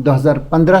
2015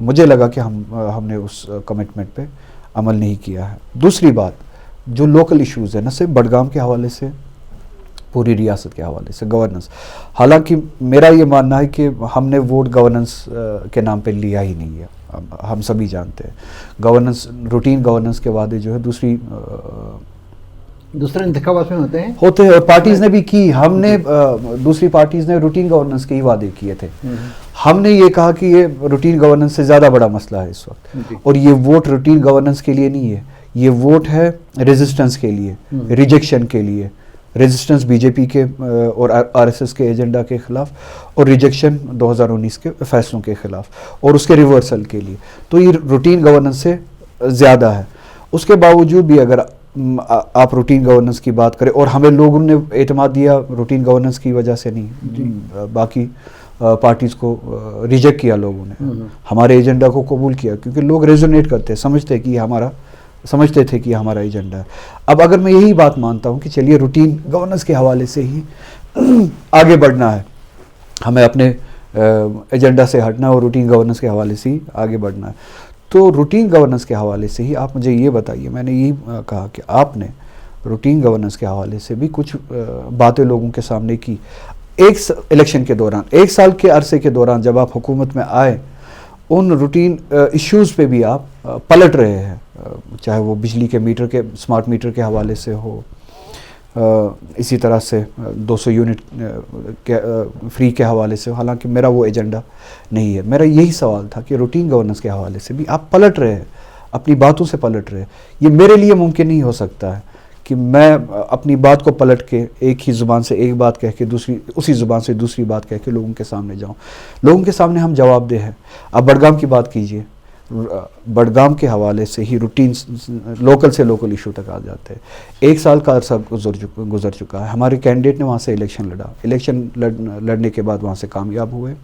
مجھے لگا کہ ہم نے اس کمٹمنٹ پہ عمل نہیں کیا ہے. دوسری بات جو لوکل ایشوز ہیں نہ صرف بڈگام کے حوالے سے پوری ریاست کے حوالے سے گورننس, حالانکہ میرا یہ ماننا ہے کہ ہم نے ووٹ گورننس کے نام پہ لیا ہی نہیں ہے. ہم سبھی جانتے ہیں گورننس, روٹین گورننس کے وعدے جو ہے دوسرے انتخابات میں ہوتے ہیں اور پارٹیز نے بھی کی. ہم نے دوسری پارٹیز نے روٹین گورننس کے ہی وعدے کیے تھے. ہم نے یہ کہا کہ یہ روٹین گورننس سے زیادہ بڑا مسئلہ ہے اس وقت, اور یہ ووٹ روٹین گورننس کے لیے نہیں ہے, یہ ووٹ ہے ریزسٹنس کے لیے, ریجیکشن کے لیے, ریزسٹنس بی جے پی کے اور آر ایس ایس کے ایجنڈا کے خلاف, اور ریجیکشن 2019 کے فیصلوں کے خلاف, اور اس کے ریورسل کے لیے. تو یہ روٹین گورننس سے زیادہ ہے. اس کے باوجود بھی اگر آپ روٹین گورننس کی بات کریں, اور ہمیں لوگوں نے اعتماد دیا روٹین گورننس کی وجہ سے نہیں, باقی پارٹیز کو ریجیکٹ کیا لوگوں نے, ہمارے ایجنڈا کو قبول کیا کیونکہ لوگ ریزونیٹ کرتے, سمجھتے تھے کہ ہمارا ایجنڈا ہے. اب اگر میں یہی بات مانتا ہوں کہ چلیے روٹین گورننس کے حوالے سے ہی آگے بڑھنا ہے, ہمیں اپنے ایجنڈا سے ہٹنا اور روٹین گورننس کے حوالے سے ہی آگے بڑھنا ہے, تو روٹین گورننس کے حوالے سے ہی آپ مجھے یہ بتائیے. میں نے یہی کہا کہ آپ نے روٹین گورننس کے حوالے سے بھی کچھ باتیں لوگوں کے سامنے کی. ایک الیکشن کے دوران, ایک سال کے عرصے کے دوران جب آپ حکومت میں آئے, ان روٹین ایشوز پہ بھی آپ پلٹ رہے ہیں, چاہے وہ بجلی کے میٹر کے اسمارٹ میٹر کے حوالے سے ہو, اسی طرح سے 200 یونٹ فری کے حوالے سے. حالانکہ میرا وہ ایجنڈا نہیں ہے. میرا یہی سوال تھا کہ روٹین گورننس کے حوالے سے بھی آپ پلٹ رہے ہیں, اپنی باتوں سے پلٹ رہے ہیں. یہ میرے لیے ممکن نہیں ہو سکتا ہے کہ میں اپنی بات کو پلٹ کے ایک ہی زبان سے ایک بات کہہ کے اسی زبان سے دوسری بات کہہ کے لوگوں کے سامنے جاؤں. لوگوں کے سامنے ہم جواب دہ ہیں. آپ بڈگام کی بات کیجئے, بڈگام کے حوالے سے ہی روٹین لوکل سے لوکل ایشو تک آ جاتے ہیں. ایک سال کا عرصہ گزر چکا ہے. ہمارے کینڈیڈیٹ نے وہاں سے الیکشن لڑنے کے بعد وہاں سے کامیاب ہوئے,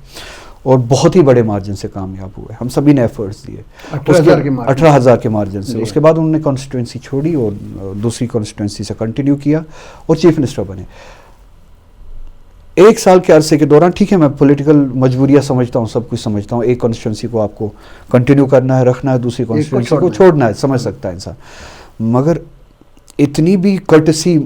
اور بہت ہی بڑے مارجن سے کامیاب ہوئے. ہم سبھی نے ایفرٹس دیے 18,000 کے مارجن سے. اس کے بعد انہوں نے کانسٹیٹوئنسی چھوڑی اور دوسری کانسٹیٹوئنسی سے کنٹینیو کیا اور چیف منسٹر بنے. ایک سال کے عرصے کے دوران, ٹھیک ہے میں پولیٹیکل مجبوریاں سمجھتا ہوں, سب کچھ سمجھتا ہوں, ایک کانسٹیٹوئنسی کو آپ کو کنٹینیو کرنا ہے, رکھنا ہے, دوسری کانسٹیٹوئنسی کو چھوڑنا ہے, سمجھ سکتا ہے انسان. مگر اتنی بھی کرٹسی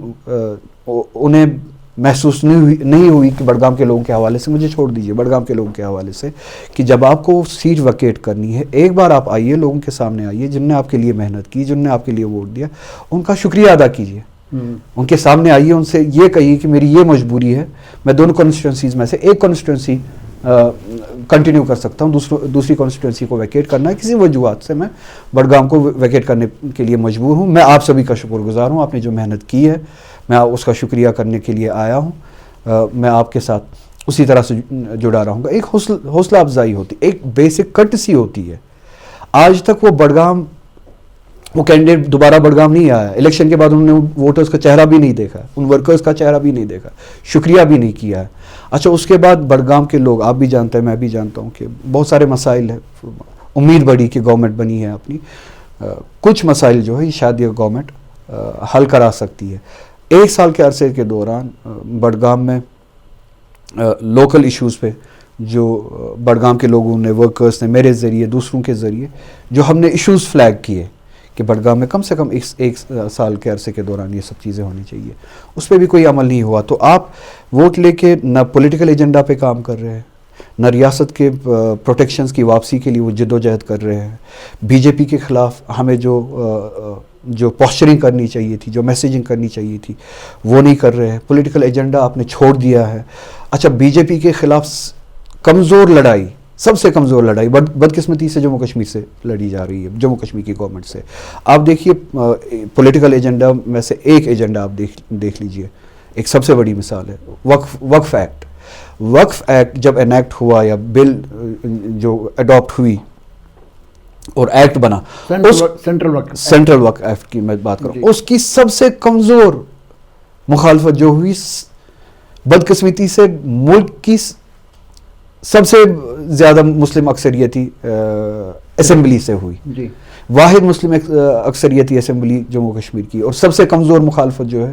انہیں محسوس نہیں ہوئی کہ بڈگام کے لوگوں کے حوالے سے, مجھے چھوڑ دیجئے بڈگام کے لوگوں کے حوالے سے, کہ جب آپ کو سیٹ ویکیٹ کرنی ہے, ایک بار آپ آئیے, لوگوں کے سامنے آئیے, جن نے آپ کے لیے محنت کی, جن نے آپ کے لیے ووٹ دیا, ان کا شکریہ ادا کیجئے. ان کے سامنے آئیے, ان سے یہ کہیے کہ میری یہ مجبوری ہے, میں دونوں کانسٹیٹوئنسیز میں سے ایک کانسٹیٹوئنسی کنٹینیو کر سکتا ہوں, دوسری کانسٹیٹوئنسی کو ویکیٹ کرنا ہے. کسی وجوہات سے میں بڈگام کو ویکیٹ کرنے کے لیے مجبور ہوں. میں آپ سبھی کا شکر گزار ہوں, آپ نے جو محنت کی ہے میں اس کا شکریہ کرنے کے لیے آیا ہوں. میں آپ کے ساتھ اسی طرح سے جڑا رہوں گا. ایک حوصلہ افزائی ہوتی, ایک بیسک کرٹسی ہوتی ہے. آج تک وہ کینڈیڈیٹ دوبارہ بڈگام نہیں آیا. الیکشن کے بعد انہوں نے ووٹرز کا چہرہ بھی نہیں دیکھا, ان ورکرز کا چہرہ بھی نہیں دیکھا, شکریہ بھی نہیں کیا ہے. اچھا, اس کے بعد بڈگام کے لوگ, آپ بھی جانتے ہیں, میں بھی جانتا ہوں کہ بہت سارے مسائل ہیں. امید بڑی کہ گورنمنٹ بنی ہے اپنی, کچھ مسائل جو ہے شاید یہ گورنمنٹ حل کرا سکتی ہے. ایک سال کے عرصے کے دوران بڈگام میں لوکل ایشوز پہ جو بڈگام کے لوگوں نے, ورکرز نے, میرے ذریعے, دوسروں کے ذریعے جو ہم نے ایشوز فلیگ کیے کہ بڈگام میں کم سے کم ایک سال کے عرصے کے دوران یہ سب چیزیں ہونی چاہیے, اس پہ بھی کوئی عمل نہیں ہوا. تو آپ ووٹ لے کے نہ پولیٹیکل ایجنڈا پہ کام کر رہے ہیں, نہ ریاست کے پروٹیکشنز کی واپسی کے لیے وہ جد و جہد کر رہے ہیں. بی جے پی کے خلاف ہمیں جو پوسچرنگ کرنی چاہیے تھی, جو میسیجنگ کرنی چاہیے تھی, وہ نہیں کر رہے ہیں. پولیٹیکل ایجنڈا آپ نے چھوڑ دیا ہے. اچھا, بی جے پی کے خلاف کمزور لڑائی, سب سے کمزور لڑائی بدقسمتی سے جموں کشمیر سے لڑی جا رہی ہے, جموں کشمیر کی گورنمنٹ سے. آپ دیکھیے پولیٹیکل ایجنڈا میں سے ایک ایجنڈا آپ دیکھ لیجئے, ایک سب سے بڑی مثال ہے وقف ایکٹ. وقف ایکٹ جب انیکٹ ہوا یا بل جو اڈاپٹ ہوئی اور ایکٹ بنا, سینٹرل وقف ایکٹ کی میں بات کروں, اس کی سب سے کمزور مخالفت جو ہوئی بدقسمتی سے ملک کی سب سے زیادہ مسلم اکثریتی اسمبلی سے ہوئی. واحد مسلم اکثریتی اسمبلی جموں کشمیر کی, اور سب سے کمزور مخالفت جو ہے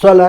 16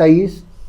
23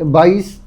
22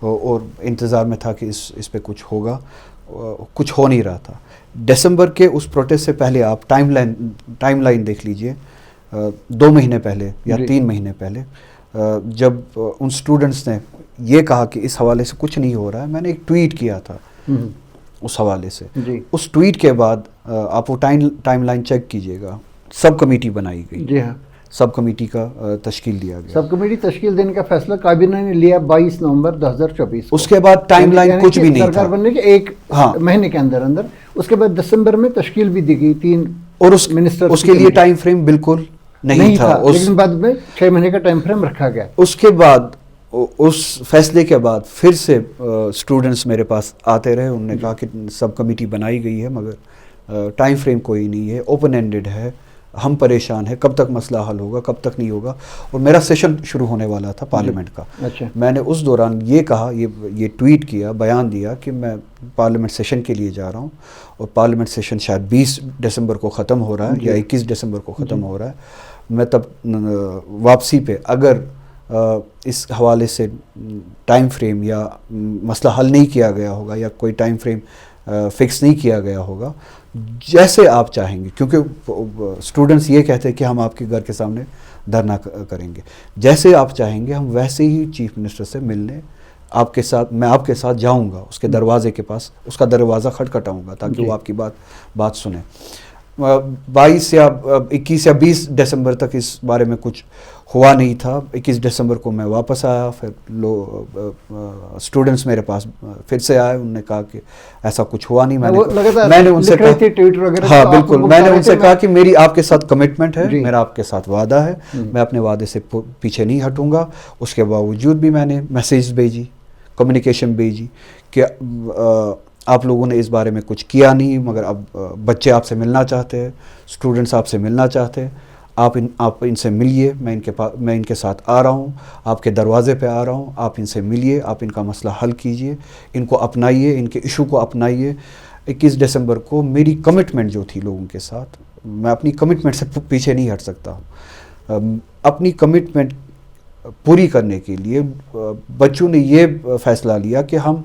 اور انتظار میں تھا کہ اس پہ کچھ ہوگا، کچھ ہو نہیں رہا تھا. دسمبر کے اس پروٹیسٹ سے پہلے آپ ٹائم لائن دیکھ لیجئے، 2 مہینے پہلے یا 3 مہینے پہلے جب ان اسٹوڈنٹس نے یہ کہا کہ اس حوالے سے کچھ نہیں ہو رہا ہے، میں نے ایک ٹویٹ کیا تھا اس حوالے سے. اس ٹویٹ کے بعد آپ وہ ٹائم لائن چیک کیجئے گا، سب کمیٹی بنائی گئی. جی ہاں، سب کمیٹی کا تشکیل دیا گیا. سب کمیٹی تشکیل دینے کا فیصلہ کابینہ نے لیا 22 نومبر 2024 اس کے بعد ٹائم لائن کچھ بھی نہیں تھا سرکار بننے کے 1 مہینے کے اندر. اس کے بعد دسمبر میں تشکیل بھی دی گئی 3 اور منسٹر. اس کے لیے ٹائم فریم بالکل نہیں تھا، لیکن بعد میں 6 مہینے کا ٹائم فریم رکھا گیا. اس کے بعد اس فیصلے کے بعد پھر سے اسٹوڈنٹس میرے پاس آتے رہے. انہوں نے کہا کہ سب کمیٹی بنائی گئی ہے مگر ٹائم فریم کوئی نہیں ہے، اوپن اینڈڈ ہے، ہم پریشان ہیں، کب تک مسئلہ حل ہوگا، کب تک نہیں ہوگا. اور میرا سیشن شروع ہونے والا تھا پارلیمنٹ کا. میں نے اس دوران یہ کہا، یہ ٹویٹ کیا، بیان دیا کہ میں پارلیمنٹ سیشن کے لیے جا رہا ہوں اور پارلیمنٹ سیشن شاید 20 دسمبر کو ختم ہو رہا ہے یا 21 دسمبر کو ختم ہو رہا ہے. میں تب واپسی پہ اگر اس حوالے سے ٹائم فریم یا مسئلہ حل نہیں کیا گیا ہوگا یا کوئی ٹائم فریم فکس نہیں کیا گیا ہوگا، جیسے آپ چاہیں گے، کیونکہ اسٹوڈنٹس یہ کہتے ہیں کہ ہم آپ کے گھر کے سامنے دھرنا کریں گے، جیسے آپ چاہیں گے ہم ویسے ہی چیف منسٹر سے ملنے آپ کے ساتھ، میں آپ کے ساتھ جاؤں گا اس کے دروازے کے پاس، اس کا دروازہ کھٹکھٹاؤں گا تاکہ وہ آپ کی بات سنیں. 22 یا 21 یا 20 دسمبر تک اس بارے میں کچھ ہوا نہیں تھا. 21 دسمبر کو میں واپس آیا، پھر اسٹوڈنٹس میرے پاس پھر سے آئے، انہوں نے کہا کہ ایسا کچھ ہوا نہیں. میں نے ان سے کہا، ہاں بالکل، میں نے ان سے کہا کہ میری آپ کے ساتھ کمٹمنٹ ہے، میرا آپ کے ساتھ وعدہ ہے، میں اپنے وعدے سے پیچھے نہیں ہٹوں گا. اس کے باوجود بھی میں نے میسیج بھیجی، کمیونیکیشن بھیجی کہ آپ لوگوں نے اس بارے میں کچھ کیا نہیں، مگر اب بچے آپ سے ملنا چاہتے ہیں، اسٹوڈنٹس آپ سے ملنا چاہتے ہیں، آپ ان سے ملیے، میں ان کے ساتھ آ رہا ہوں، آپ کے دروازے پہ آ رہا ہوں، آپ ان سے ملیے، آپ ان کا مسئلہ حل کیجئے، ان کو اپنائیے، ان کے ایشو کو اپنائیے. 21 دسمبر کو میری کمٹمنٹ جو تھی لوگوں کے ساتھ، میں اپنی کمٹمنٹ سے پیچھے نہیں ہٹ سکتا ہوں. اپنی کمٹمنٹ پوری کرنے کے لیے بچوں نے یہ فیصلہ لیا کہ ہم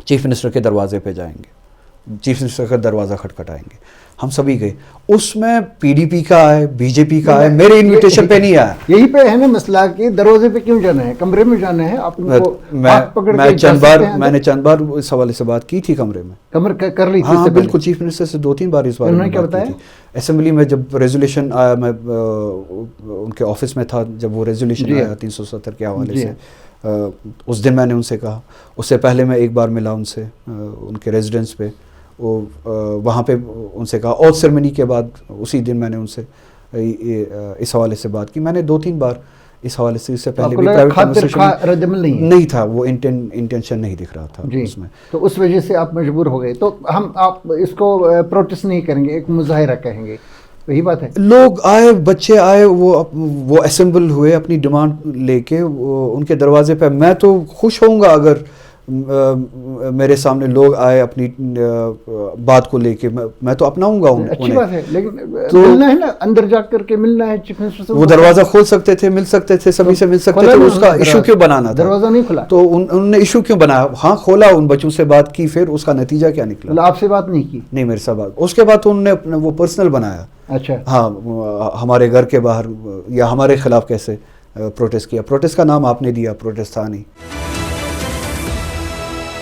چیف منسٹر کے دروازے پہ جائیں گے، چیف منسٹر کا دروازہ کھٹکھٹائیں گے. ہم سبھی گئے. اس میں پی ڈی پی کا آئے، بی جے پی کا آئے، میرے انویٹیشن پہ نہیں آیا. یہی پہ ہے نا مسئلہ کہ دروازے پہ کیوں جانا ہے، کمرے میں جانا ہے. آپ کو میں نے چند بار اس حوالے سے بات کی تھی، کمرے میں کمر کر لی تھی. ہاں بالکل، چیف منسٹر سے 2-3 بار اس بارے میں بات کی تھی. اسمبلی میں جب ریزولیوشن آیا، میں ان کے آفس میں تھا جب وہ ریزولیوشن آیا 370 کے حوالے سے، اس دن میں نے ان سے کہا. اس سے پہلے میں ایک بار ملا ان سے ان کے ریزیڈنس پہ، وہاں پہ ان سے کہا. اور سرمنی کے بعد اسی دن میں نے ان سے اس حوالے سے بات کی. میں نے 2-3 بار اس حوالے سے، اس سے پہلے بھی پرائیویٹ کنورسیشن نہیں تھا، وہ انٹینشن نہیں دکھ رہا تھا اس میں. تو اس وجہ سے آپ مجبور ہو گئے. تو آپ اس کو پروٹیسٹ نہیں کریں گے، ایک مظاہرہ کہیں گے، وہی بات ہے. لوگ آئے، بچے آئے، وہ اسمبل ہوئے اپنی ڈیمانڈ لے کے ان کے دروازے پہ. میں تو خوش ہوں گا اگر میرے سامنے لوگ آئے اپنی بات کو لے کے، میں تو اپناؤں گا انہیں. اچھی بات ہے، لیکن ملنا ہے نا، اندر جا کر کے ملنا ہے چیف منسٹر سے. وہ دروازہ کھول سکتے تھے، مل سکتے تھے، سبھی سے مل سکتے تھے. اس کا ایشو کیوں بنانا تھا؟ دروازہ نہیں کھلا تو انہوں نے ایشو کیوں بنایا؟ ہاں کھولا، ان بچوں سے بات کی، پھر اس کا نتیجہ کیا نکلا؟ آپ سے بات نہیں کی؟ نہیں، میرے سے بات. اس کے بعد تو انہوں نے وہ پرسنل بنایا. اچھا. ہاں، ہمارے گھر کے باہر یا ہمارے خلاف کیسے پروٹیسٹ کیا. پروٹیسٹ کا نام آپ نے دیا، پروٹیسٹ تھا نہیں.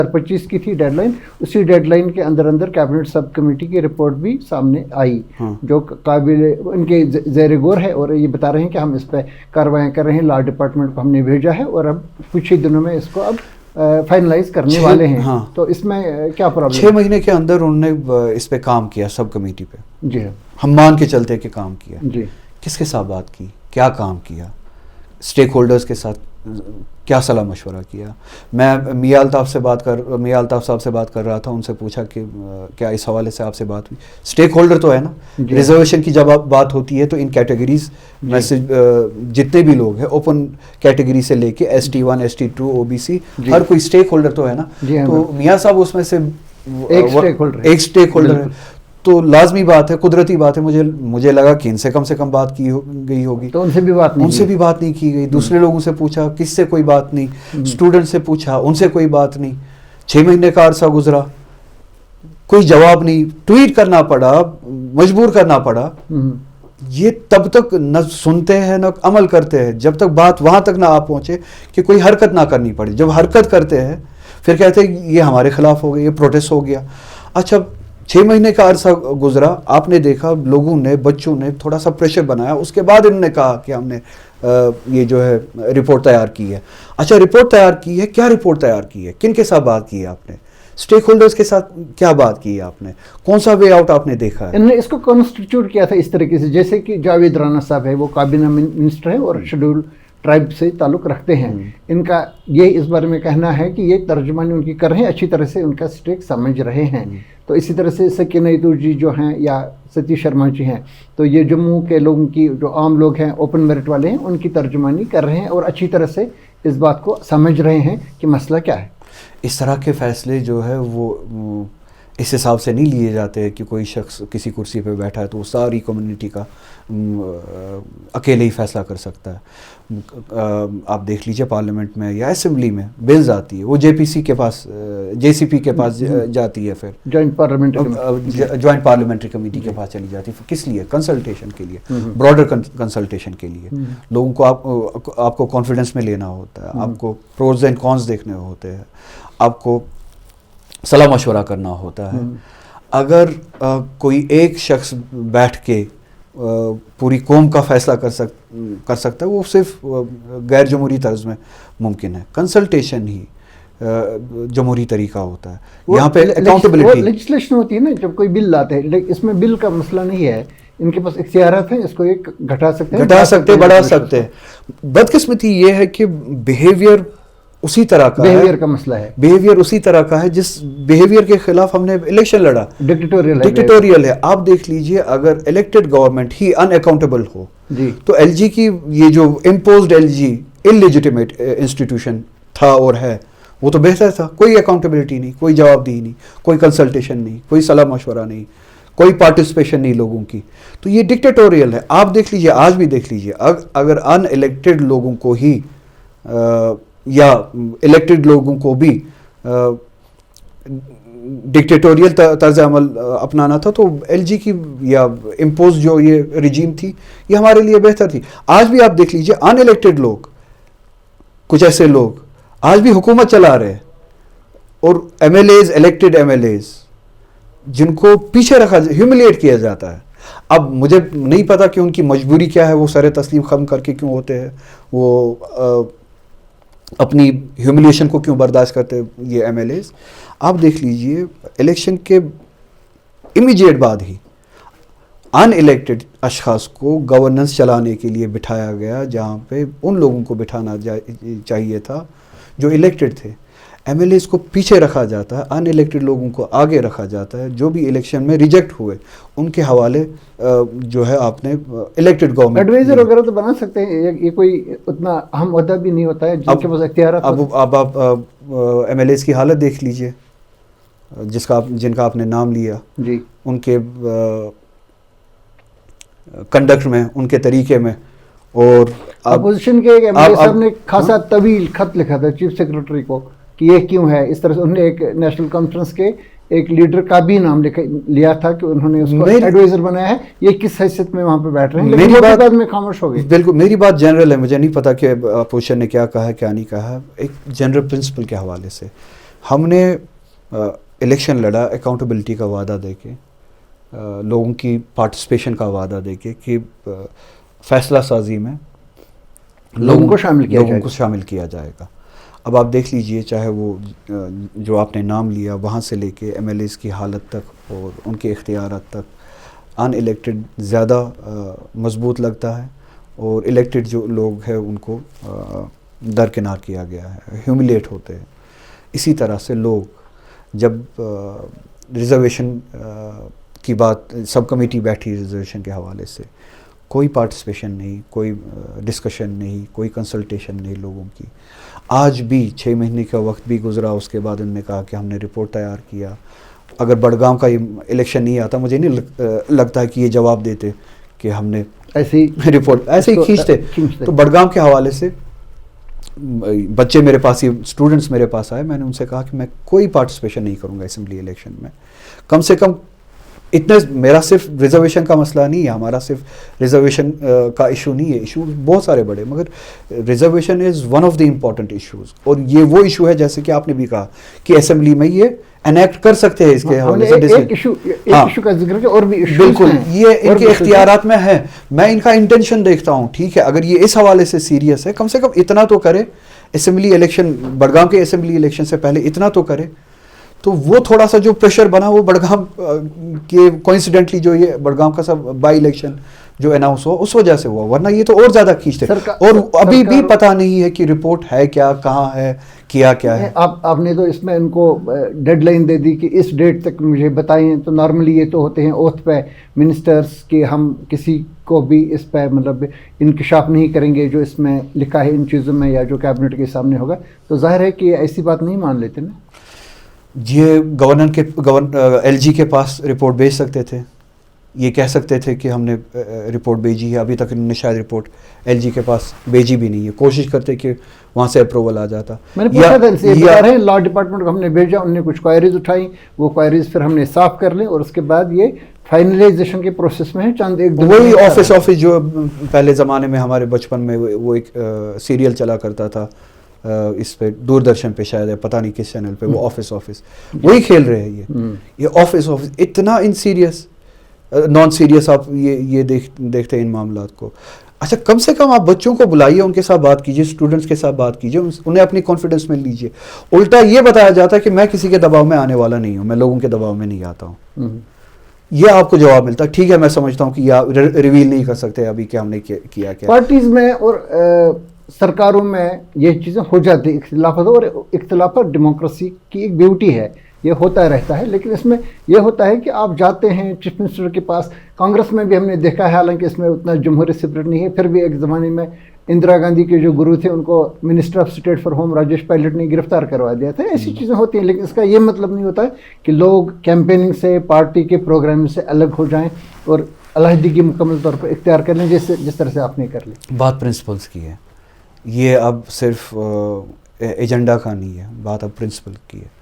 25 کی تھی ڈیڈ لائن. اسی ڈیڈ لائن کے اندر کیبنٹ سب کمیٹی کی رپورٹ بھی سامنے آئی جو قابل ان کے زیر غور ہے، اور یہ بتا رہے ہیں کہ ہم اس پہ کاروائیاں کر رہے ہیں. لا ڈپارٹمنٹ کو ہم نے بھیجا ہے اور اب کچھ ہی دنوں میں اس کو اب فائنلائز کرنے والے ہیں. تو اس میں کیا پرابلم؟ 6 مہینے کے اندر انہوں نے اس پہ کام کیا، سب کمیٹی پہ. جی ہم مان کے چلتے کہ کام کیا. جی. کس کے ساتھ بات کی، کیا کام کیا، اسٹیک ہولڈرز کے ساتھ کیا صلاح مشورہ کیا. میں میاں الطاف صاحب سے بات کر رہا تھا، ان سے پوچھا کہ کیا اس حوالے سے آپ سے بات ہوئی. اسٹیک ہولڈر تو ہے نا، ریزرویشن کی جب بات ہوتی ہے تو ان کیٹیگریز میں سے جتنے بھی لوگ ہیں، اوپن کیٹیگری سے لے کے ST1 ST2 OBC، ہر کوئی اسٹیک ہولڈر تو ہے نا. تو میاں صاحب اس میں سے ایک اسٹیک ہولڈر ہے. تو لازمی بات ہے, قدرتی بات ہے, مجھے لگا کہ ان سے کم بات کی گئی ہوگی, تو ان سے بھی بات نہیں, ان سے بھی بات نہیں کی گئی. دوسرے لوگوں سے پوچھا, کس سے کوئی بات نہیں. اسٹوڈنٹ سے پوچھا, ان سے کوئی بات نہیں. 6 مہینے کا عرصہ گزرا, کوئی جواب نہیں. ٹویٹ کرنا پڑا, مجبور کرنا پڑا. یہ تب تک نہ سنتے ہیں نہ عمل کرتے ہیں جب تک بات وہاں تک نہ آ پہنچے کہ کوئی حرکت نہ کرنی پڑے. جب حرکت کرتے ہیں پھر کہتے ہیں یہ ہمارے خلاف ہو گیا, یہ پروٹیسٹ ہو گیا. اچھا 6 مہینے کا عرصہ گزرا, آپ نے دیکھا لوگوں نے, بچوں نے تھوڑا سا پریشر بنایا, اس کے بعد انہوں نے کہا کہ ہم نے یہ جو ہے رپورٹ تیار کی ہے. اچھا رپورٹ تیار کی ہے, کیا رپورٹ تیار کی ہے, کن کے ساتھ بات کی ہے آپ نے, اسٹیک ہولڈرز کے ساتھ کیا بات کی ہے آپ نے, کون سا وے آؤٹ آپ نے دیکھا ہے؟ انہوں نے اس کو کانسٹیٹیوٹ کیا تھا اس طریقے سے جیسے کہ جاوید رانا صاحب ہے, وہ کابینہ منسٹر ہے اور شیڈول ٹرائب سے تعلق رکھتے ہیں. ان کا یہ اس بارے میں کہنا ہے کہ یہ ترجمانی ان کی کر رہے ہیں, اچھی طرح سے ان کا اسٹیک سمجھ رہے ہیں. تو اسی طرح سے سکینہ ایتور جی جو ہیں یا ستیش شرما جی ہیں, تو یہ جموں کے لوگوں کی جو عام لوگ ہیں, اوپن میرٹ والے ہیں, ان کی ترجمانی کر رہے ہیں اور اچھی طرح سے اس بات کو سمجھ رہے ہیں کہ مسئلہ کیا ہے. اس طرح کے فیصلے جو ہے وہ اس حساب سے نہیں لیے جاتے کہ کوئی شخص کسی کرسی پہ بیٹھا ہے تو وہ ساری کمیونٹی کا اکیلے ہی فیصلہ کر سکتا ہے. آپ دیکھ لیجئے پارلیمنٹ میں یا اسمبلی میں بلز آتی ہے, وہ جے سی پی کے پاس جاتی ہے, پھر جوائنٹ پارلیمنٹری کمیٹی کے پاس چلی جاتی ہے. کس لیے؟ کنسلٹیشن کے لیے, براڈر کنسلٹیشن کے لیے. لوگوں کو آپ کو کانفیڈنس میں لینا ہوتا ہے, آپ کو پروز اینڈ کونس دیکھنے ہوتے ہیں, آپ کو صلاح مشورہ کرنا ہوتا ہے. اگر کوئی ایک شخص بیٹھ کے پوری قوم کا فیصلہ کر سکتا ہے, وہ صرف غیر جمہوری طرز میں ممکن ہے. کنسلٹیشن ہی جمہوری طریقہ ہوتا ہے. یہاں پہ اکاؤنٹیبلٹی لیجسلیشن ہوتی ہے نا, جب کوئی بل لاتے ہیں, لیکن اس میں بل کا مسئلہ نہیں ہے, ان کے پاس اختیارات ہیں, اس کو ایک گھٹا سکتے ہیں, بڑھا سکتے ہیں. بدقسمتی یہ ہے کہ بیہیویئر اسی طرح کا بیہیویئر کا مسئلہ ہے, بیہیویئر اسی طرح کا ہے جس بیہیویئر کے خلاف ہم نے الیکشن لڑا. ڈکٹیٹوریل ہے. آپ دیکھ لیجئے اگر الیکٹڈ گورنمنٹ ہی ان اکاؤنٹیبل ہو تو ایل جی کی یہ جو امپوزڈ ایل جی انلیجیٹیمیٹ انسٹیٹیوشن تھا اور ہے, وہ تو بہتر تھا. کوئی اکاؤنٹیبلٹی نہیں, کوئی جواب دہی نہیں, کوئی کنسلٹیشن نہیں, کوئی صلاح مشورہ نہیں, کوئی پارٹیسپیشن نہیں لوگوں کی. تو یہ ڈکٹیٹوریل ہے. آپ دیکھ لیجئے, آج بھی دیکھ لیجئے, اگر ان الیکٹڈ لوگوں کو ہی یا الیکٹڈ لوگوں کو بھی ڈکٹیٹوریل طرز عمل اپنانا تھا تو ایل جی کی یا امپوز جو یہ رجیم تھی یہ ہمارے لیے بہتر تھی. آج بھی آپ دیکھ لیجئے ان الیکٹڈ لوگ, کچھ ایسے لوگ آج بھی حکومت چلا رہے ہیں, اور M L As, elected M L As, جن کو پیچھے رکھا, ہیوملیٹ کیا جاتا ہے. اب مجھے نہیں پتا کہ ان کی مجبوری کیا ہے, وہ سر تسلیم خم کر کے کیوں ہوتے ہیں, وہ اپنی ہیوملیشن کو کیوں برداشت کرتے یہ ایم ایل ایز. آپ دیکھ لیجئے الیکشن کے امیجیٹ بعد ہی ان الیکٹڈ اشخاص کو گورننس چلانے کے لیے بٹھایا گیا, جہاں پہ ان لوگوں کو بٹھانا چاہیے تھا جو الیکٹڈ تھے. ایم ایل ایز کو پیچھے رکھا جاتا ہے, ان الیکٹڈ لوگوں کو آگے رکھا جاتا ہے. جو بھی الیکشن میں ریجیکٹ ہوئے ان کے حوالے جو ہے آپ نے الیکٹڈ گورنمنٹ ایڈوائزر وغیرہ تو بنا سکتے ہیں, یہ کوئی اتنا اہم عہدہ بھی نہیں ہوتا ہے جن کے پاس اختیارات. اب آپ ایم ایل ایز کی حالت دیکھ لیجئے جن کا آپ نے نام لیا, جی, ان کے کنڈکٹ میں, ان کے طریقے میں. اور اپوزیشن کے ایک ایم ایل اے صاحب نے خاصا طویل خط لکھا تھا چیف سیکرٹری کو کہ یہ کیوں ہے اس طرح سے. انہوں نے ایک نیشنل کانفرنس کے ایک لیڈر کا بھی نام لیا تھا کہ انہوں نے اس کو ایڈوائزر بنایا ہے, یہ کس حیثیت میں وہاں پہ بیٹھ رہے ہیں, لیکن وہ بعد میں خاموش ہو گئے. بالکل میری بات جنرل ہے, مجھے نہیں پتا کہ اپوزیشن نے کیا کہا ہے کیا نہیں کہا ہے. ایک جنرل پرنسپل کے حوالے سے ہم نے الیکشن لڑا اکاؤنٹیبلٹی کا وعدہ دے کے, لوگوں کی پارٹیسپیشن کا وعدہ دے کے کہ فیصلہ سازی میں لوگوں کو شامل کیا جائے گا. اب آپ دیکھ لیجئے, چاہے وہ جو آپ نے نام لیا وہاں سے لے کے ایم ایل ایز کی حالت تک اور ان کے اختیارات تک, ان الیکٹڈ زیادہ مضبوط لگتا ہے, اور الیکٹڈ جو لوگ ہیں ان کو درکنار کیا گیا ہے, ہیوملیٹ ہوتے ہیں. اسی طرح سے لوگ جب ریزرویشن کی بات, سب کمیٹی بیٹھی ریزرویشن کے حوالے سے, کوئی پارٹیسپیشن نہیں, کوئی ڈسکشن نہیں, کوئی کنسلٹیشن نہیں لوگوں کی. آج بھی 6 مہینے کا وقت بھی گزرا, اس کے بعد انہوں نے کہا کہ ہم نے رپورٹ تیار کیا, اگر بڑگام کا الیکشن نہیں آتا مجھے نہیں لگتا ہے کہ یہ جواب دیتے کہ ہم نے ایسی رپورٹ ایسے ہی کھینچتے. تو بڑگام کے حوالے سے بچے میرے پاس، یہ اسٹوڈنٹس میرے پاس آئے، میں نے ان سے کہا کہ میں کوئی پارٹیسپیشن نہیں کروں گا اسمبلی الیکشن میں. کم سے کم اتنے، میرا صرف ریزرویشن کا مسئلہ نہیں ہے، ہمارا صرف ریزرویشن کا ایشو نہیں ہے، ایشو بہت سارے بڑے، مگر reservation is one of the important issues. اور یہ وہ ایشو ہے جیسے کہ آپ نے بھی کہا کہ اسمبلی میں یہ انیکٹ کر سکتے ہیں اس کے حوالے سے ایک ایشو کا ذکر کیا، اور بھی ایشوز بالکل یہ ان کے اختیارات میں ہے. میں ان کا انٹینشن دیکھتا ہوں، ٹھیک ہے، اگر یہ اس حوالے سے سیریس ہے کم سے کم اتنا تو کرے، اسمبلی الیکشن بڑگام کے اسمبلی الیکشن سے پہلے اتنا تو کرے. تو وہ تھوڑا سا جو پریشر بنا وہ بڑگام کے کوئنسیڈنٹلی جو یہ بڑگام کا سب بائی الیکشن جو اناؤنس ہوا اس وجہ سے ہوا، ورنہ یہ تو اور زیادہ کھینچتے. اور ابھی بھی پتہ نہیں ہے کہ رپورٹ ہے کیا، کہاں ہے، کیا ہے. آپ نے تو اس میں ان کو ڈیڈ لائن دے دی کہ اس ڈیٹ تک مجھے بتائیں. تو نارملی یہ تو ہوتے ہیں اوتھ پہ منسٹرز کہ ہم کسی کو بھی اس پہ مطلب انکشاف نہیں کریں گے جو اس میں لکھا ہے ان چیزوں میں یا جو کیبنٹ کے سامنے ہوگا. تو ظاہر ہے کہ ایسی بات نہیں مان لیتے نا. یہ گورنر ایل جی کے پاس رپورٹ بھیج سکتے تھے، یہ کہہ سکتے تھے کہ ہم نے رپورٹ بھیجی ہے. ابھی تک انہوں نے شاید رپورٹ ایل جی کے پاس بھیجی بھی نہیں ہے. کوشش کرتے کہ وہاں سے اپروول آ جاتا. میں نے پوچھا تھا ان سے، بتا رہے ہیں لا ڈپارٹمنٹ کو ہم نے بھیجا، انہوں نے کچھ کوائریز اٹھائیں، وہ کوائریز پھر ہم نے صاف کر لیں اور اس کے بعد یہ فائنلائزیشن کے پروسیس میں ہے. چند ایک وہی آفس جو پہلے زمانے میں ہمارے بچپن میں وہ ایک سیریل چلا کرتا تھا اس پہ دوردرشن پہ شاید ہے، پتہ نہیں کس چینل پہ، وہ آفس وہی کھیل رہے ہیں. یہ آفس اتنا ان سیریس نان سیریس آپ یہ دیکھتے ہیں ان معاملات کو. اچھا کم سے کم آپ بچوں کو بلائیے، ان کے ساتھ بات کیجیے، اسٹوڈنٹس کے ساتھ بات کیجیے، انہیں اپنی کانفیڈنس میں لیجیے. الٹا یہ بتایا جاتا ہے کہ میں کسی کے دباؤ میں آنے والا نہیں ہوں، میں لوگوں کے دباؤ میں نہیں آتا ہوں. یہ آپ کو جواب ملتا ہے. ٹھیک ہے، میں سمجھتا ہوں کہ آپ ریویل نہیں کر سکتے ابھی کہ ہم نے کیا. پارٹیز میں اور سرکاروں میں یہ چیزیں ہو جاتی اختلافات، اور اختلافات ڈیموکریسی کی ایک بیوٹی ہے، یہ ہوتا رہتا ہے. لیکن اس میں یہ ہوتا ہے کہ آپ جاتے ہیں چیف منسٹر کے پاس. کانگریس میں بھی ہم نے دیکھا ہے، حالانکہ اس میں اتنا جمہوری اسپرٹ نہیں ہے، پھر بھی ایک زمانے میں اندرا گاندھی کے جو گرو تھے ان کو minister of state for home Rajesh pilot نے گرفتار کروا دیا تھا. ایسی چیزیں ہوتی ہیں، لیکن اس کا یہ مطلب نہیں ہوتا ہے کہ لوگ کیمپیننگ سے، پارٹی کے پروگرام سے الگ ہو جائیں اور علیحدگی مکمل طور پر اختیار کر لیں جس طرح سے آپ نے کر لی. بات پرنسپلس کی ہے، یہ اب صرف ایجنڈا کا نہیں ہے، بات اب پرنسپل کی ہے،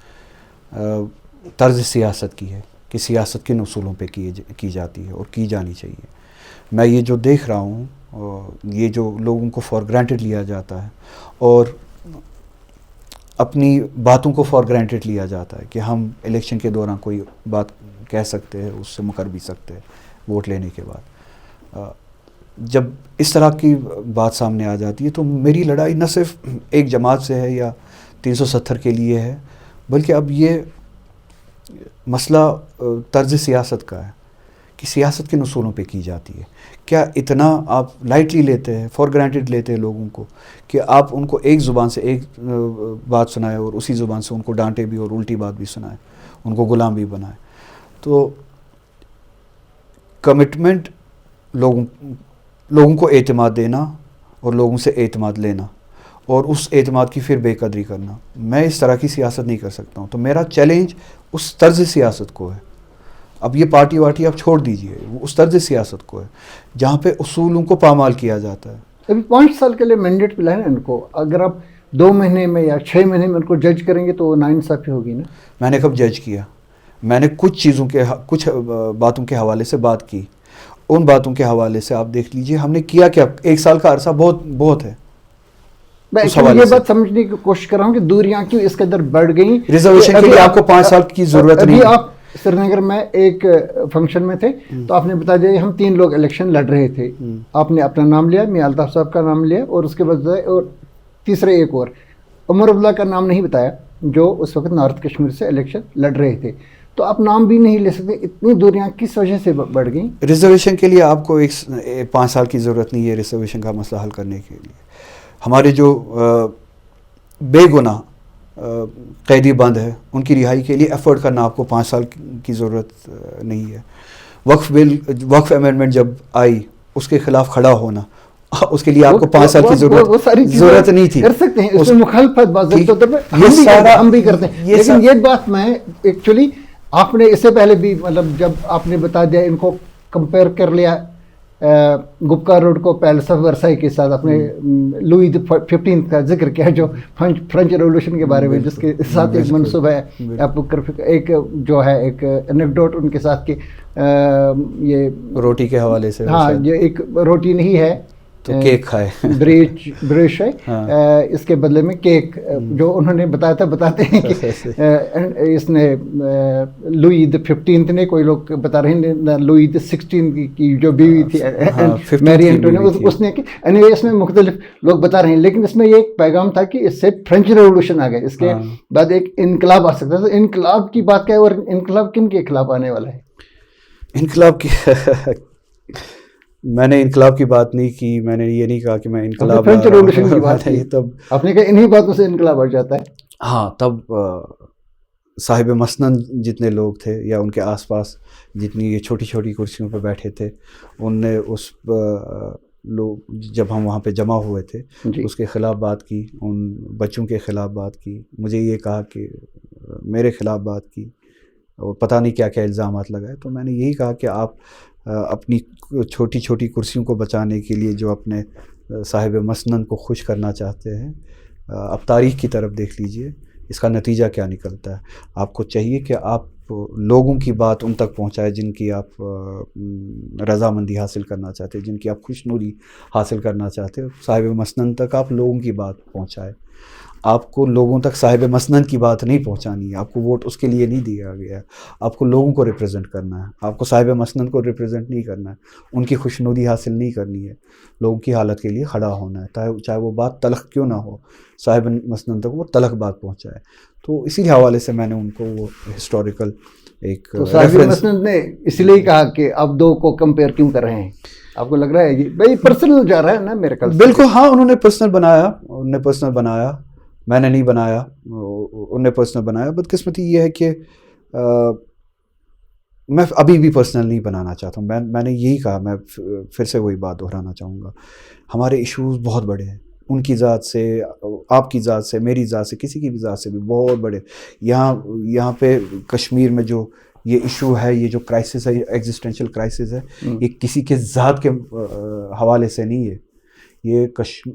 طرز سیاست کی ہے کہ سیاست کن اصولوں پہ کی جاتی ہے اور کی جانی چاہیے. میں یہ جو دیکھ رہا ہوں، یہ جو لوگوں کو فار گرانٹیڈ لیا جاتا ہے اور اپنی باتوں کو فار گرانٹیڈ لیا جاتا ہے کہ ہم الیکشن کے دوران کوئی بات کہہ سکتے ہیں، اس سے مکر بھی سکتے ہیں ووٹ لینے کے بعد. جب اس طرح کی بات سامنے آ جاتی ہے تو میری لڑائی نہ صرف ایک جماعت سے ہے یا 370 کے لیے ہے، بلکہ اب یہ مسئلہ طرز سیاست کا ہے کہ سیاست کن اصولوں پہ کی جاتی ہے. کیا اتنا آپ لائٹلی لیتے ہیں، فار گرانٹیڈ لیتے ہیں لوگوں کو کہ آپ ان کو ایک زبان سے ایک بات سنائیں اور اسی زبان سے ان کو ڈانٹے بھی اور الٹی بات بھی سنائیں، ان کو غلام بھی بنائیں. تو کمٹمنٹ لوگوں کو اعتماد دینا اور لوگوں سے اعتماد لینا اور اس اعتماد کی پھر بے قدری کرنا، میں اس طرح کی سیاست نہیں کر سکتا ہوں. تو میرا چیلنج اس طرز سیاست کو ہے. اب یہ پارٹی واٹی آپ چھوڑ دیجئے، وہ اس طرز سیاست کو ہے جہاں پہ اصولوں کو پامال کیا جاتا ہے. ابھی 5 سال کے لیے مینڈیٹ ملا ہے نا ان کو، اگر آپ 2 مہینے میں یا 6 مہینے میں ان کو جج کریں گے تو ناانصافی ہوگی نا. میں نے کب جج کیا؟ میں نے کچھ باتوں کے حوالے سے بات کی. ان باتوں کے حوالے سے آپ دیکھ لیجئے ہم نے کیا 1 سال کا عرصہ بہت ہے. میں یہ بات سمجھنے کی کوشش کر رہا ہوں کہ دوریاں کیوں اس قدر بڑھ گئیں. ریزرویشن کے لیے آپ کو 5 سال کی ضرورت نہیں. ابھی آپ سری نگر میں ایک فنکشن میں تھے تو آپ نے بتا دیا ہم 3 لوگ الیکشن لڑ رہے تھے. آپ نے اپنا نام لیا، میاں الطاف صاحب کا نام لیا، اور اس کے بعد اور تیسرے ایک اور عمر عبداللہ کا نام نہیں بتایا جو اس وقت نارتھ کشمیر سے الیکشن لڑ رہے تھے. تو آپ نام بھی نہیں لے سکتے. اتنی دوریاں کس وجہ سے بڑھ گئیں؟ ریزرویشن کے لیے آپ کو 5 سال کی ضرورت نہیں ہے ریزرویشن کا مسئلہ حل کرنے کے لیے. ہمارے جو بے گناہ قیدی بند ہے ان کی رہائی کے لیے ایفرٹ کرنا آپ کو 5 سال کی ضرورت نہیں ہے. وقف امینڈمنٹ جب آئی اس کے خلاف کھڑا ہونا، اس کے لیے آپ کو 5 سال کی ضرورت نہیں تھی. کر سکتے ہیں اس میں مخالفت باضابطہ طور پہ ہم بھی کرتے ہیں. لیکن یہ بات میں ایکچولی آپ نے اس سے پہلے بھی مطلب جب آپ نے بتا دیا ان کو کمپیئر کر لیا گپکار روڈ کو پیلس آف ورسائی کے ساتھ، اپنے لوئی دی 15 کا ذکر کیا جو فرینچ ریولوشن کے بارے میں، جس کے ساتھ ایک منصوبہ ہے آپ ایک جو ہے ایک انیکڈوٹ ان کے ساتھ کہ یہ روٹی کے حوالے سے، ہاں یہ ایک روٹی نہیں ہے تو کیک کھائے، بریش ہے، اس کے بدلے میں کیک جو انہوں نے بتایا تھا. بتاتے ہیں کہ اس نے لوئی دی 15 نے، کوئی لوگ بتا رہے ہیں لوئی دی 16 کی جو بیوی تھی میری اینٹونی، اس نے اس میں مختلف لوگ بتا رہے ہیں، لیکن اس میں یہ ایک پیغام تھا کہ اس سے فرینچ ریولوشن آ گیا، اس کے بعد ایک انقلاب آ سکتا ہے. انقلاب کی بات کیا ہے، اور انقلاب کن کے خلاف آنے والا ہے؟ انقلاب کی میں نے انقلاب کی بات نہیں کی، میں نے یہ نہیں کہا کہ میں انقلاب، فرینچ ریولوشن کی بات کی، تب آپ نے کہا انہی باتوں سے انقلاب آ جاتا ہے. ہاں، تب صاحب مسند جتنے لوگ تھے یا ان کے آس پاس جتنی یہ چھوٹی چھوٹی کرسیوں پہ بیٹھے تھے، ان نے اس لوگ جب ہم وہاں پہ جمع ہوئے تھے اس کے خلاف بات کی، ان بچوں کے خلاف بات کی، مجھے یہ کہا کہ میرے خلاف بات کی، اور پتہ نہیں کیا کیا الزامات لگائے. تو میں نے یہی کہا کہ آپ اپنی چھوٹی چھوٹی کرسیوں کو بچانے کے لیے جو اپنے صاحب مسند کو خوش کرنا چاہتے ہیں، اب تاریخ کی طرف دیکھ لیجئے اس کا نتیجہ کیا نکلتا ہے. آپ کو چاہیے کہ آپ لوگوں کی بات ان تک پہنچائے جن کی آپ رضامندی حاصل کرنا چاہتے ہیں، جن کی آپ خوشنودی حاصل کرنا چاہتے ہیں. صاحب مسند تک آپ لوگوں کی بات پہنچائے. آپ کو لوگوں تک صاحب مسند کی بات نہیں پہنچانی ہے، آپ کو ووٹ اس کے لیے نہیں دیا گیا ہے، آپ کو لوگوں کو ریپرزینٹ کرنا ہے، آپ کو صاحب مسند کو ریپرزینٹ نہیں کرنا ہے، ان کی خوشنودی حاصل نہیں کرنی ہے، لوگوں کی حالت کے لیے کھڑا ہونا ہے، چاہے وہ بات تلخ کیوں نہ ہو، صاحب مسند تک وہ تلخ بات پہنچائے. تو اسی حوالے سے میں نے ان کو وہ ہسٹوریکل ایک صاحب مسند نے اس لیے کہا کہ آپ دو کو کمپیئر کیوں کر رہے ہیں؟ آپ کو لگ رہا ہے یہ بھائی پرسنل جا رہا ہے نا میرے خیال سے؟ بالکل ہاں، انہوں نے پرسنل بنایا، میں نے نہیں بنایا، انہوں نے پرسنل بنایا. بدقسمتی یہ ہے کہ میں ابھی بھی پرسنل نہیں بنانا چاہتا ہوں. میں نے یہی کہا، میں پھر سے وہی بات دہرانا چاہوں گا. ہمارے ایشوز بہت بڑے ہیں، ان کی ذات سے، آپ کی ذات سے، میری ذات سے، کسی کی بھی ذات سے بھی بہت بڑے. یہاں پہ کشمیر میں جو یہ ایشو ہے، یہ جو کرائسس ہے، یہ ایگزسٹینشیل کرائسس ہے، یہ کسی کے ذات کے حوالے سے نہیں ہے، یہ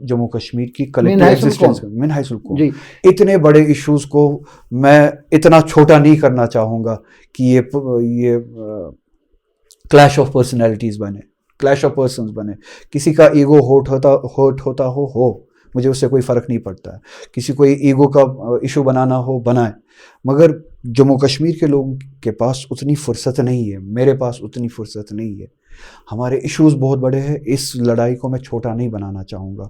جموں کشمیر کی کلیکٹیو ایگزسٹنس من حیث القوم. اتنے بڑے ایشوز کو میں اتنا چھوٹا نہیں کرنا چاہوں گا کہ یہ کلیش آف پرسنالٹیز بنے، کلیش آف پرسنز بنے. کسی کا ایگو ہرٹ ہوتا ہو مجھے اس سے کوئی فرق نہیں پڑتا ہے. کسی کو ایگو کا ایشو بنانا ہو بنائے، مگر جموں کشمیر کے لوگوں کے پاس اتنی فرصت نہیں ہے، میرے پاس اتنی فرصت نہیں ہے. ہمارے ایشوز بہت بڑے ہیں، اس لڑائی کو میں چھوٹا نہیں بنانا چاہوں گا.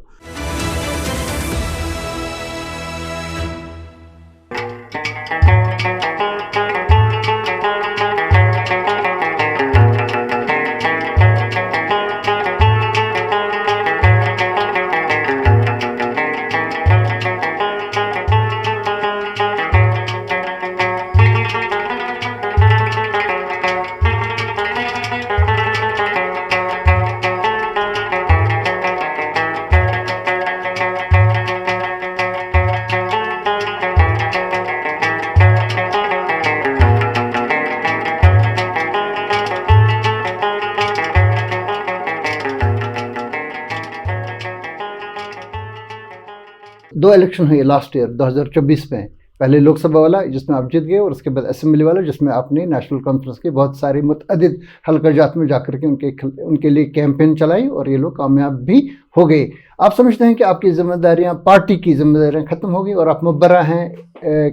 دو الیکشن ہوئی لاسٹ ایئر 2024 میں، پہلے لوک سبھا والا جس میں آپ جیت گئے، اور اس کے بعد اسمبلی والا جس میں آپ نے نیشنل کانفرنس کے بہت سارے متعدد حلقہ جات میں جا کر کے ان کے لیے کیمپین چلائی، اور یہ لوگ کامیاب بھی ہو گئے. آپ سمجھتے ہیں کہ آپ کی ذمہ داریاں، پارٹی کی ذمہ داریاں ختم ہو گئی اور آپ مبرہ ہیں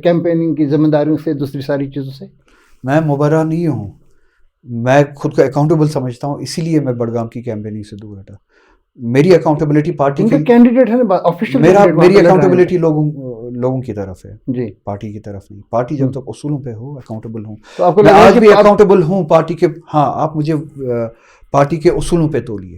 کیمپیننگ کی ذمہ داریوں سے، دوسری ساری چیزوں سے؟ میں مبرہ نہیں ہوں، میں خود کو اکاؤنٹیبل سمجھتا ہوں، اسی لیے میں بڑگام کی کیمپیننگ سے دور ہٹا. میری اکاؤنٹیبلٹی پارٹی کی کینڈیڈیٹ ہے، آفیشیل میری اکاؤنٹیبلٹی لوگوں کی طرف ہے، جی، پارٹی کی طرف نہیں. پارٹی جب تک اصولوں پہ ہو اکاؤنٹیبل ہوں. تو میں آج بھی اکاؤنٹیبل ہوں پارٹی کے. ہاں، آپ مجھے پارٹی کے اصولوں پہ تولیے.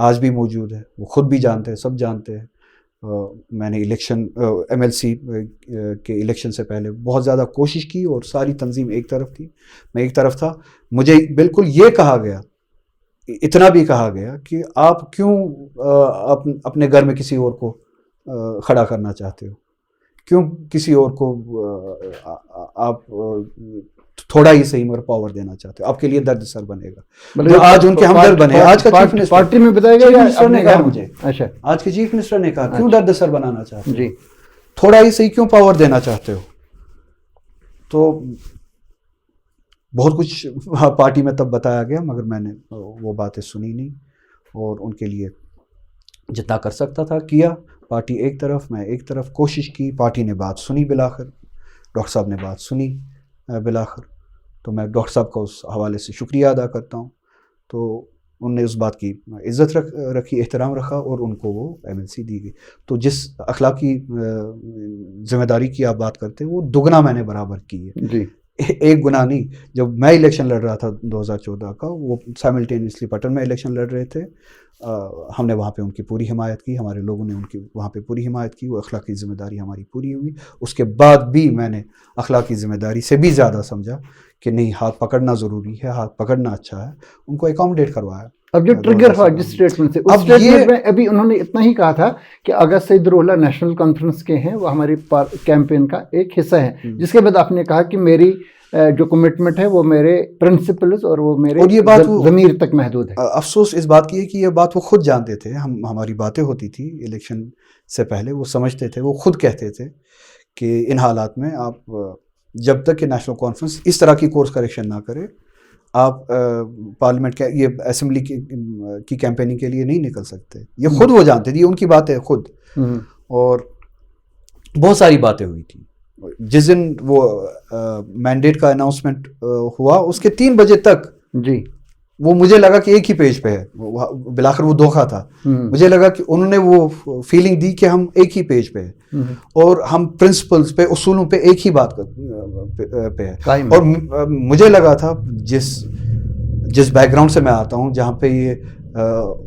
آج بھی موجود ہے، وہ خود بھی جانتے ہیں، سب جانتے ہیں. میں نے الیکشن MLC کے الیکشن سے پہلے بہت زیادہ کوشش کی اور ساری تنظیم ایک طرف تھی، میں ایک طرف تھا. مجھے بالکل یہ کہا گیا، اتنا بھی کہا گیا کہ آپ کیوں اپنے گھر میں کسی اور کو کھڑا کرنا چاہتے ہو، کیوں کسی اور کو آپ تھوڑا ہی صحیح مگر پاور دینا چاہتے ہو، آپ کے لیے درد سر بنے گا. جو آج ان کے ہمدرد بنے، آج کا چیف منسٹر پارٹی میں بتائے گا نے کہا مجھے، اچھا آج کے چیف منسٹر نے کہا کیوں درد سر بنانا چاہتے ہو، جی تھوڑا ہی صحیح کیوں پاور دینا چاہتے ہو. تو بہت کچھ پارٹی میں تب بتایا گیا، مگر میں نے وہ باتیں سنی نہیں اور ان کے لیے جتنا کر سکتا تھا کیا. پارٹی ایک طرف، میں ایک طرف، کوشش کی. پارٹی نے بات سنی بالآخر، ڈاکٹر صاحب نے بات سنی بالآخر. تو میں ڈاکٹر صاحب کا اس حوالے سے شکریہ ادا کرتا ہوں. تو انہوں نے اس بات کی عزت رکھی، احترام رکھا اور ان کو وہ MLC دی گئی. تو جس اخلاقی ذمہ داری کی آپ بات کرتے ہیں وہ دگنا میں نے برابر کی ہے. جی ایک گنا نہیں. جب میں الیکشن لڑ رہا تھا 2014 کا، وہ سائملٹینیسلی پٹن میں الیکشن لڑ رہے تھے، ہم نے وہاں پہ ان کی پوری حمایت کی، ہمارے لوگوں نے ان کی وہاں پہ پوری حمایت کی. وہ اخلاقی ذمہ داری ہماری پوری ہوئی. اس کے بعد بھی میں نے اخلاقی ذمہ داری سے بھی زیادہ سمجھا کہ نہیں، ہاتھ پکڑنا ضروری ہے، ہاتھ پکڑنا اچھا ہے. ان کو اکاموڈیٹ کروایا. اب جو ٹریگر ہوا جس اسٹیٹمنٹ سے، اس اسٹیٹمنٹ میں ابھی انہوں نے اتنا ہی کہا تھا کہ اگر سید روح اللہ نیشنل کانفرنس کے ہیں، وہ ہماری کیمپین کا ایک حصہ ہیں، جس کے بعد آپ نے کہا کہ میری جو کمٹمنٹ ہے وہ میرے پرنسپلز اور وہ میرے ضمیر تک محدود ہے. افسوس اس بات کی ہے کہ یہ بات وہ خود جانتے تھے. ہماری باتیں ہوتی تھی الیکشن سے پہلے، وہ سمجھتے تھے، وہ خود کہتے تھے کہ ان حالات میں آپ جب تک کہ نیشنل کانفرنس اس طرح کی کورس کریکشن نہ کرے، آپ پارلیمنٹ کے یہ اسمبلی کی کیمپیننگ کے لیے نہیں نکل سکتے. یہ خود وہ جانتے تھے، ان کی باتیں خود. اور بہت ساری باتیں ہوئی تھیں. جس دن وہ مینڈیٹ کا اناؤنسمنٹ ہوا، اس کے 3 بجے تک جی وہ مجھے لگا کہ ایک ہی پیج پہ ہے. بالآخر وہ دھوکہ تھا. مجھے لگا کہ انہوں نے وہ فیلنگ دی کہ ہم ایک ہی پیج پہ ہیں اور ہم پرنسپلز پہ، اصولوں پہ ایک ہی بات پہ ہے. اور مجھے لگا تھا جس بیک گراؤنڈ سے میں آتا ہوں، جہاں پہ یہ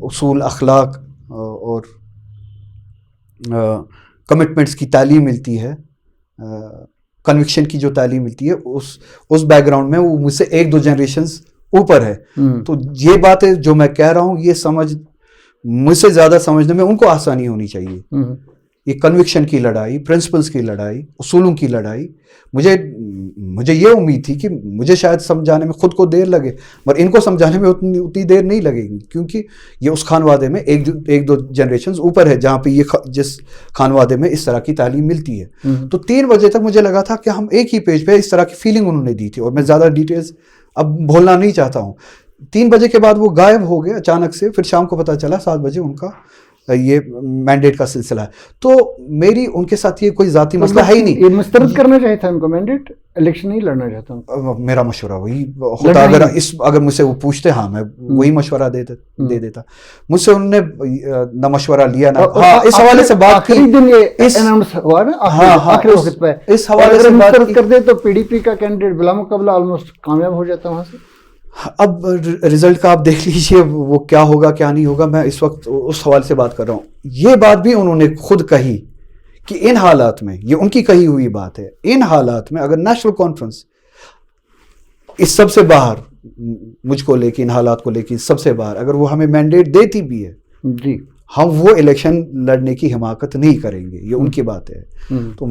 اصول، اخلاق اور کمٹمنٹس کی تعلیم ملتی ہے، کنوکشن کی جو تعلیم ملتی ہے، اس بیک گراؤنڈ میں وہ مجھ سے 1-2 جنریشنز اوپر ہے. تو یہ باتیں جو میں کہہ رہا ہوں، یہ مجھ سے زیادہ سمجھنے میں ان کو آسانی ہونی چاہیے. یہ کنوکشن کی لڑائی، پرنسپلز کی لڑائی، اصولوں کی لڑائی، مجھے یہ امید تھی کہ مجھے شاید سمجھانے میں خود کو دیر لگے، مگر ان کو سمجھانے میں اتنی دیر نہیں لگے گی، کیونکہ یہ اس خانوادے میں 1-2 جنریشنز اوپر ہے جہاں پہ یہ جس خانوادے میں اس طرح کی تعلیم ملتی ہے. تو 3 بجے تک مجھے لگا تھا کہ ہم ایک ہی پیج پہ، اس طرح کی فیلنگ انہوں نے دی تھی. اور میں زیادہ ڈیٹیلز اب بھولنا نہیں چاہتا ہوں. 3 بجے کے بعد وہ غائب ہو گئے اچانک سے. پھر شام کو پتہ چلا 7 بجے ان کا یہ مینڈیٹ کا سلسلہ ہے. تو میری ان کے ساتھ یہ کوئی ذاتی مسئلہ ہے ہی نہیں. یہ مسترد کرنا چاہیے تھا ان کو مینڈیٹ، الیکشن نہیں لڑنا چاہتا ہوں. میرا مشورہ وہی ہوتا. اگر مجھ سے وہ پوچھتے، ہاں میں وہی مشورہ دے دیتا. مجھ سے انہوں نے نہ مشورہ لیا نہ اس حوالے سے بات کی. اس حوالے سے مسترد کر دے تو PDP کا کینڈیڈیٹ بلا مقابلہ آلموسٹ کامیاب ہو جاتا وہاں سے. اب رزلٹ کا آپ دیکھ لیجئے وہ کیا ہوگا کیا نہیں ہوگا. میں اس وقت اس حوالے سے بات کر رہا ہوں. یہ بات بھی انہوں نے خود کہی کہ ان حالات میں، یہ ان کی کہی ہوئی بات ہے، ان حالات میں اگر نیشنل کانفرنس اس سب سے باہر، مجھ کو لے کے، ان حالات کو لے کے سب سے باہر، اگر وہ ہمیں مینڈیٹ دیتی بھی ہے، جی ہم وہ الیکشن لڑنے کی حماقت نہیں کریں گے. یہ ان کی بات ہے. تو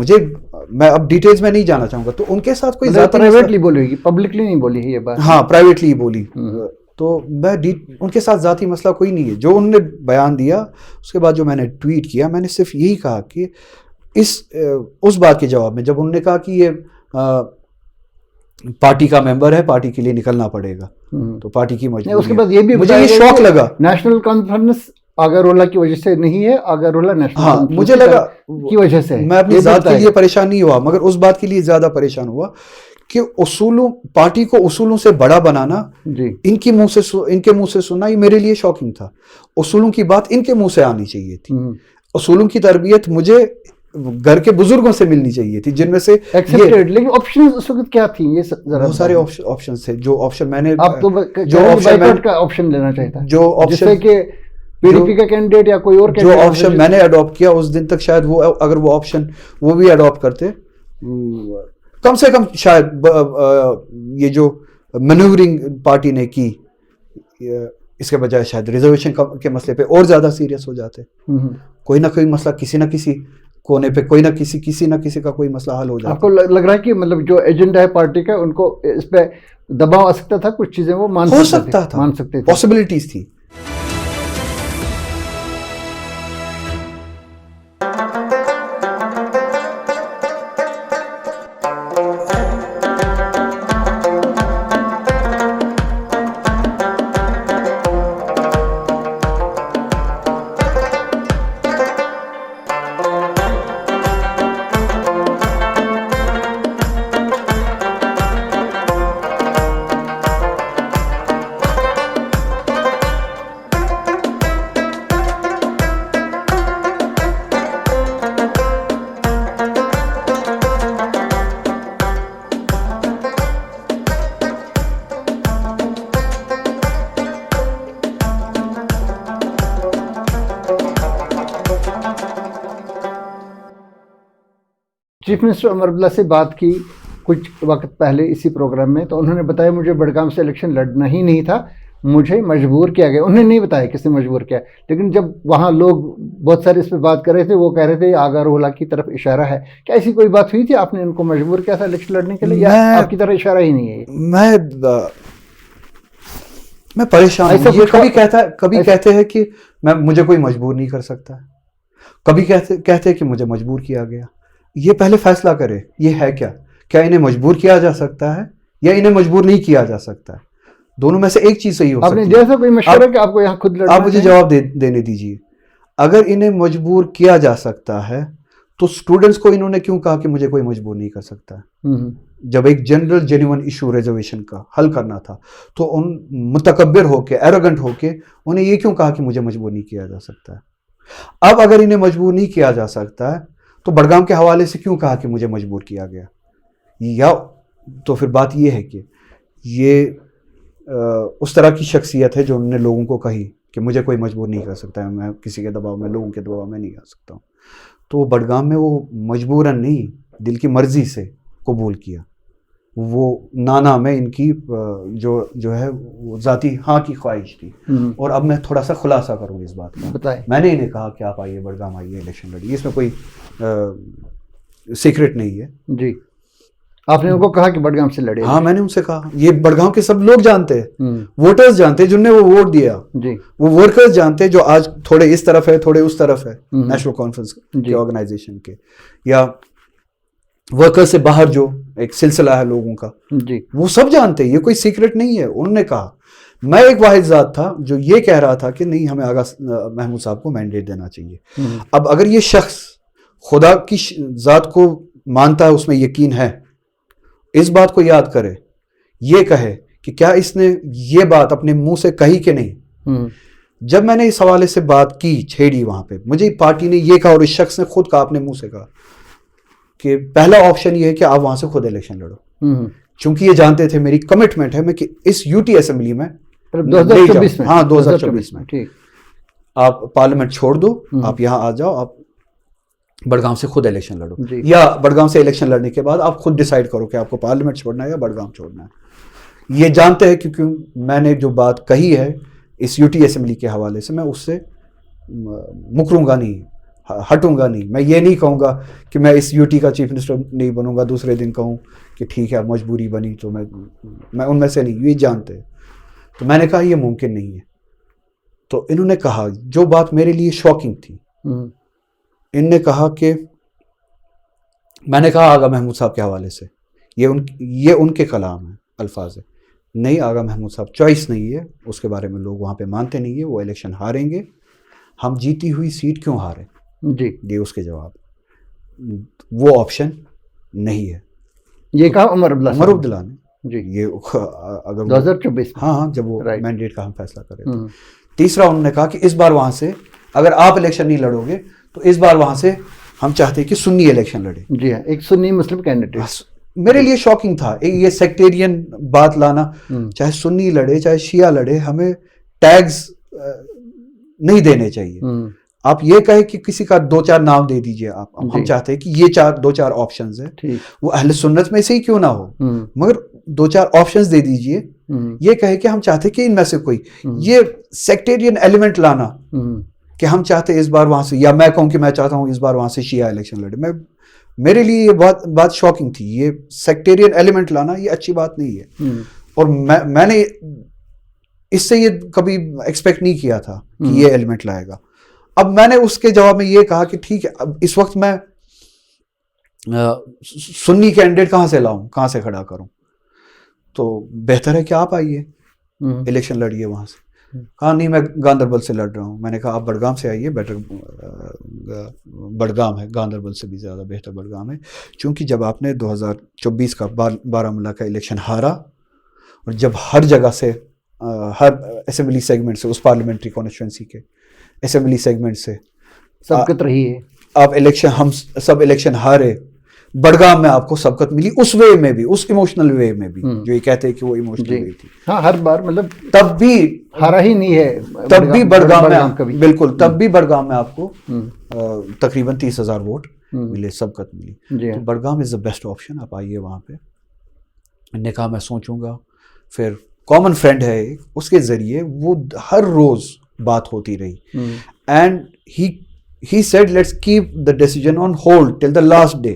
میں اب ڈیٹیلز میں نہیں جانا چاہوں گا. تو ان کے ساتھ کوئی پرائیویٹلی بولی ہوگی، پبلکلی نہیں بولی ہے یہ بات. ہاں پرائیویٹلی بولی. تو میں ان کے ساتھ ذاتی مسئلہ کوئی نہیں ہے. جو انہوں نے بیان دیا، اس کے بعد جو میں نے ٹویٹ کیا، میں نے صرف یہی کہا کہ اس بات کے جواب میں، جب انہوں نے کہا کہ یہ پارٹی کا ممبر ہے، پارٹی کے لیے نکلنا پڑے گا، تو پارٹی کی مجبوری. اس کے بعد یہ بھی مجھے یہ شوق لگا، نیشنل کانفرنس آگر رولا کی وجہ سے نہیں ہے، آگر رولا نیشنل مجھے لگا کی وجہ سے. میں اپنی ذات کے لیے پریشان نہیں ہوا، مگر اس بات کے لیے زیادہ پریشان ہوا کہ پارٹی کو اصولوں سے بڑا بنانا، ان کے منہ سے سننا، یہ میرے لیے شاکنگ تھا. اصولوں کی بات ان کے منہ سے آنی چاہیے تھی. اصولوں کی تربیت مجھے گھر کے بزرگوں سے ملنی چاہیے تھی، جن میں سے لیکن آپشنز اس وقت کیا تھی؟ یہ بہت سارے آپشن تھے. جو آپشن میں نے آپشن لینا چاہیے تھا، جو آپشن کہ PDP کا کینڈیڈیٹ یا کوئی اور جو آپشن میں نے اڈاپٹ کیا اس دن تک شاید وہ اگر وہ آپشن وہ بھی اڈاپٹ کرتے کم سے کم شاید یہ جو مینوورنگ پارٹی نے کی اس کے بجائے شاید ریزرویشن کے مسئلے پہ اور زیادہ سیریس ہو جاتے. کوئی نہ کوئی مسئلہ کسی نہ کسی کونے پہ کوئی نہ کسی کا کوئی مسئلہ حل ہو جاتا. آپ کو لگ رہا ہے کہ مطلب جو ایجنڈا ہے پارٹی کا ان کو اس پہ دباؤ آ سکتا تھا, کچھ چیزیں وہ مان سکتے تھے, پاسبلٹیز تھی. چیف منسٹر عمر عبداللہ سے بات کی کچھ وقت پہلے اسی پروگرام میں, تو انہوں نے بتایا مجھے بڑگام سے الیکشن لڑنا ہی نہیں تھا, مجھے مجبور کیا گیا. انہوں نے نہیں بتایا کس نے مجبور کیا, لیکن جب وہاں لوگ بہت سارے اس پہ بات کر رہے تھے, وہ کہہ رہے تھے آغا روح اللہ کی طرف اشارہ ہے. کیا ایسی کوئی بات ہوئی تھی, آپ نے ان کو مجبور کیا تھا الیکشن لڑنے کے لیے, یا آپ کی طرف اشارہ ہی نہیں ہے؟ میں پریشان ہوں. یہ کبھی کہتے ہیں کہ مجھے کوئی مجبور نہیں کر سکتا, کبھی کہتے ہیں کہ مجھے مجبور کیا گیا. یہ پہلے فیصلہ کرے یہ ہے کیا انہیں مجبور کیا جا سکتا ہے یا انہیں مجبور نہیں کیا جا سکتا ہے. دونوں میں سے ایک چیز صحیح ہو سکتی ہے. آپ نے جیسا کوئی مشورہ کہ آپ کو یہاں خود لڑنا, آپ مجھے جواب دینے دیجیے. اگر انہیں مجبور کیا جا سکتا ہے تو اسٹوڈنٹس کو انہوں نے کیوں کہا کہ مجھے کوئی مجبور نہیں کر سکتا ہے؟ جب ایک جنرل جینیون ایشو ریزرویشن کا حل کرنا تھا تو ان متکبر ہو کے ایروگنٹ ہو کے انہیں یہ کیوں کہا کہ مجھے مجبور نہیں کیا جا سکتا ہے؟ اب اگر انہیں مجبور نہیں کیا جا سکتا ہے تو بڑگام کے حوالے سے کیوں کہا کہ مجھے مجبور کیا گیا؟ یا تو پھر بات یہ ہے کہ یہ اس طرح کی شخصیت ہے جو انہوں نے لوگوں کو کہی کہ مجھے کوئی مجبور نہیں کر سکتا ہے, میں کسی کے دباؤ میں, لوگوں کے دباؤ میں نہیں آ سکتا ہوں. تو بڑگام میں وہ مجبوراً نہیں, دل کی مرضی سے قبول کیا. وہ نانا میں ان کی جو ہے وہ ذاتی ہاں کی خواہش تھی. اور اب میں تھوڑا سا خلاصہ کروں گی اس بات کا. میں نے انہیں کہا کہ آپ آئیے بڑگام آئیے الیکشن لڑیے, اس میں کوئی سیکرٹ نہیں ہے. جی, آپ نے ان کو کہا کہ بڑگام سے لڑے؟ ہاں, میں نے ان سے کہا. یہ بڑگام کے سب لوگ جانتے ہیں, ووٹرز جانتے ہیں جن نے وہ ووٹ دیا. جی, وہ ورکرز جانتے ہیں جو آج تھوڑے اس طرف ہے تھوڑے اس طرف ہے نیشنل کانفرنس کے آرگنائزیشن کے, یا ورکر سے باہر جو ایک سلسلہ ہے لوگوں کا. جی, وہ سب جانتے ہیں, یہ کوئی سیکرٹ نہیں ہے. انہوں نے کہا, میں ایک واحد ذات تھا جو یہ کہہ رہا تھا کہ نہیں, ہمیں آغا محمود صاحب کو مینڈیٹ دینا چاہیے. اب اگر یہ شخص خدا کی ذات کو مانتا ہے, اس میں یقین ہے, اس بات کو یاد کرے, یہ کہے کہ کیا اس نے یہ بات اپنے منہ سے کہی کہ نہیں. جب میں نے اس حوالے سے بات کی, چھیڑی, وہاں پہ مجھے پارٹی نے یہ کہا اور اس شخص نے خود کہا اپنے منہ سے کہا کہ پہلا آپشن یہ ہے کہ آپ وہاں سے خود الیکشن لڑو. چونکہ یہ جانتے تھے میری کمٹمنٹ ہے میں کہ اس UT اسمبلی میں 2024 میں, ہاں 2024 میں آپ پارلیمنٹ چھوڑ دو, آپ یہاں آ جاؤ, آپ بڑگام سے خود الیکشن لڑو. یا بڑگام سے الیکشن لڑنے کے بعد آپ خود ڈیسائیڈ کرو کہ آپ کو پارلیمنٹ چھوڑنا ہے یا بڑگام چھوڑنا ہے. یہ جانتے ہیں کیونکہ میں نے جو بات کہی ہے اس UT اسمبلی کے حوالے سے, میں اس سے مکروں گا نہیں, ہٹوں گا نہیں. میں یہ نہیں کہوں گا کہ میں اس UT کا چیف منسٹر نہیں بنوں گا, دوسرے دن کہوں کہ ٹھیک ہے اب مجبوری بنی تو میں ان میں سے نہیں. یہ جانتے ہیں. تو میں نے کہا یہ ممکن نہیں ہے. تو انہوں نے کہا جو بات میرے لیے شاکنگ تھی, ان نے کہا کہ میں نے کہا آغا محمود صاحب کے حوالے سے, یہ ان کے کلام ہیں, الفاظ ہے, نہیں آغا محمود صاحب چوائس نہیں ہے, اس کے بارے میں لوگ وہاں پہ مانتے نہیں ہیں, وہ الیکشن ہاریں گے. ہم جیتی ہوئی سیٹ کیوں ہارے؟ جی, یہ اس کے جواب, وہ آپشن نہیں ہے. یہ کہا عمر عبداللہ نے. جی, یہ اگر 2024 ہاں جب وہ مینڈیٹ کا ہم فیصلہ کرے تھے. تیسرا انہوں نے کہا کہ اس بار وہاں سے اگر آپ الیکشن نہیں لڑو گے تو اس بار وہاں سے ہم چاہتے ہیں کہ سنی الیکشن لڑے. جی ہاں, ایک سنی مسلم کینڈیڈیٹ. میرے لیے شاکنگ تھا یہ سیکٹیرین بات لانا, چاہے سنی لڑے چاہے شیعہ لڑے, ہمیں ٹیگز نہیں دینے چاہیے. آپ یہ کہیں کہ کسی کا 2-4 نام دے دیجئے آپ, ہم چاہتے ہیں کہ یہ 2-4 آپشنز ہیں, وہ اہل سنت میں سے ہی کیوں نہ ہو, مگر 2-4 آپشنز دے دیجئے. یہ کہے کہ ہم چاہتے ہیں کہ ان میں سے کوئی, یہ سیکٹیرین ایلیمنٹ لانا کہ ہم چاہتے ہیں اس بار وہاں سے, یا میں کہوں کہ میں چاہتا ہوں اس بار وہاں سے شیعہ الیکشن لڑے, میرے لیے یہ بات شاکنگ تھی. یہ سیکٹیرین ایلیمنٹ لانا یہ اچھی بات نہیں ہے, اور میں نے اس سے یہ کبھی ایکسپیکٹ نہیں کیا تھا کہ یہ ایلیمنٹ لائے گا. اب میں نے اس کے جواب میں یہ کہا کہ ٹھیک ہے, اب اس وقت میں سنی کینڈیڈیٹ کہاں سے لاؤں, کہاں سے کھڑا کروں, تو بہتر ہے کہ آپ آئیے الیکشن لڑیے وہاں سے. کہا نہیں میں گاندربل سے لڑ رہا ہوں. میں نے کہا آپ بڑگام سے آئیے, بیٹر بڑگام ہے, گاندربل سے بھی زیادہ بہتر بڑگام ہے, چونکہ جب آپ نے 2024 کا بارہمولہ کا الیکشن ہارا, اور جب ہر جگہ سے ہر اسمبلی سیگمنٹ سے, اس پارلیمنٹری کانسٹیچوئنسی کے اسمبلی سیگمنٹ سے سبقت رہی ہے, آپ ہم سب الیکشن ہارے, بڑگام میں آپ کو سبقت ملی, اس وے میں بھی, اس ایموشنل وے میں بھی, جو یہ کہتے ہیں کہ وہ ایموشنل وے تھی. ہاں ہر بار مطلب تب بھی ہارا ہی نہیں ہے, تب بھی بڑگام میں بالکل, تب بھی بڑگام میں آپ کو تقریباً 30,000 ووٹ ملے, سبقت ملی. تو بڑگام از دا بیسٹ آپشن, آپ آئیے وہاں پہ. میں نے کہا میں سوچوں گا. پھر کامن فرینڈ ہے ایک, اس کے ذریعے وہ ہر روز بات ہوتی رہی, and he said let's keep the decision on hold till the last day.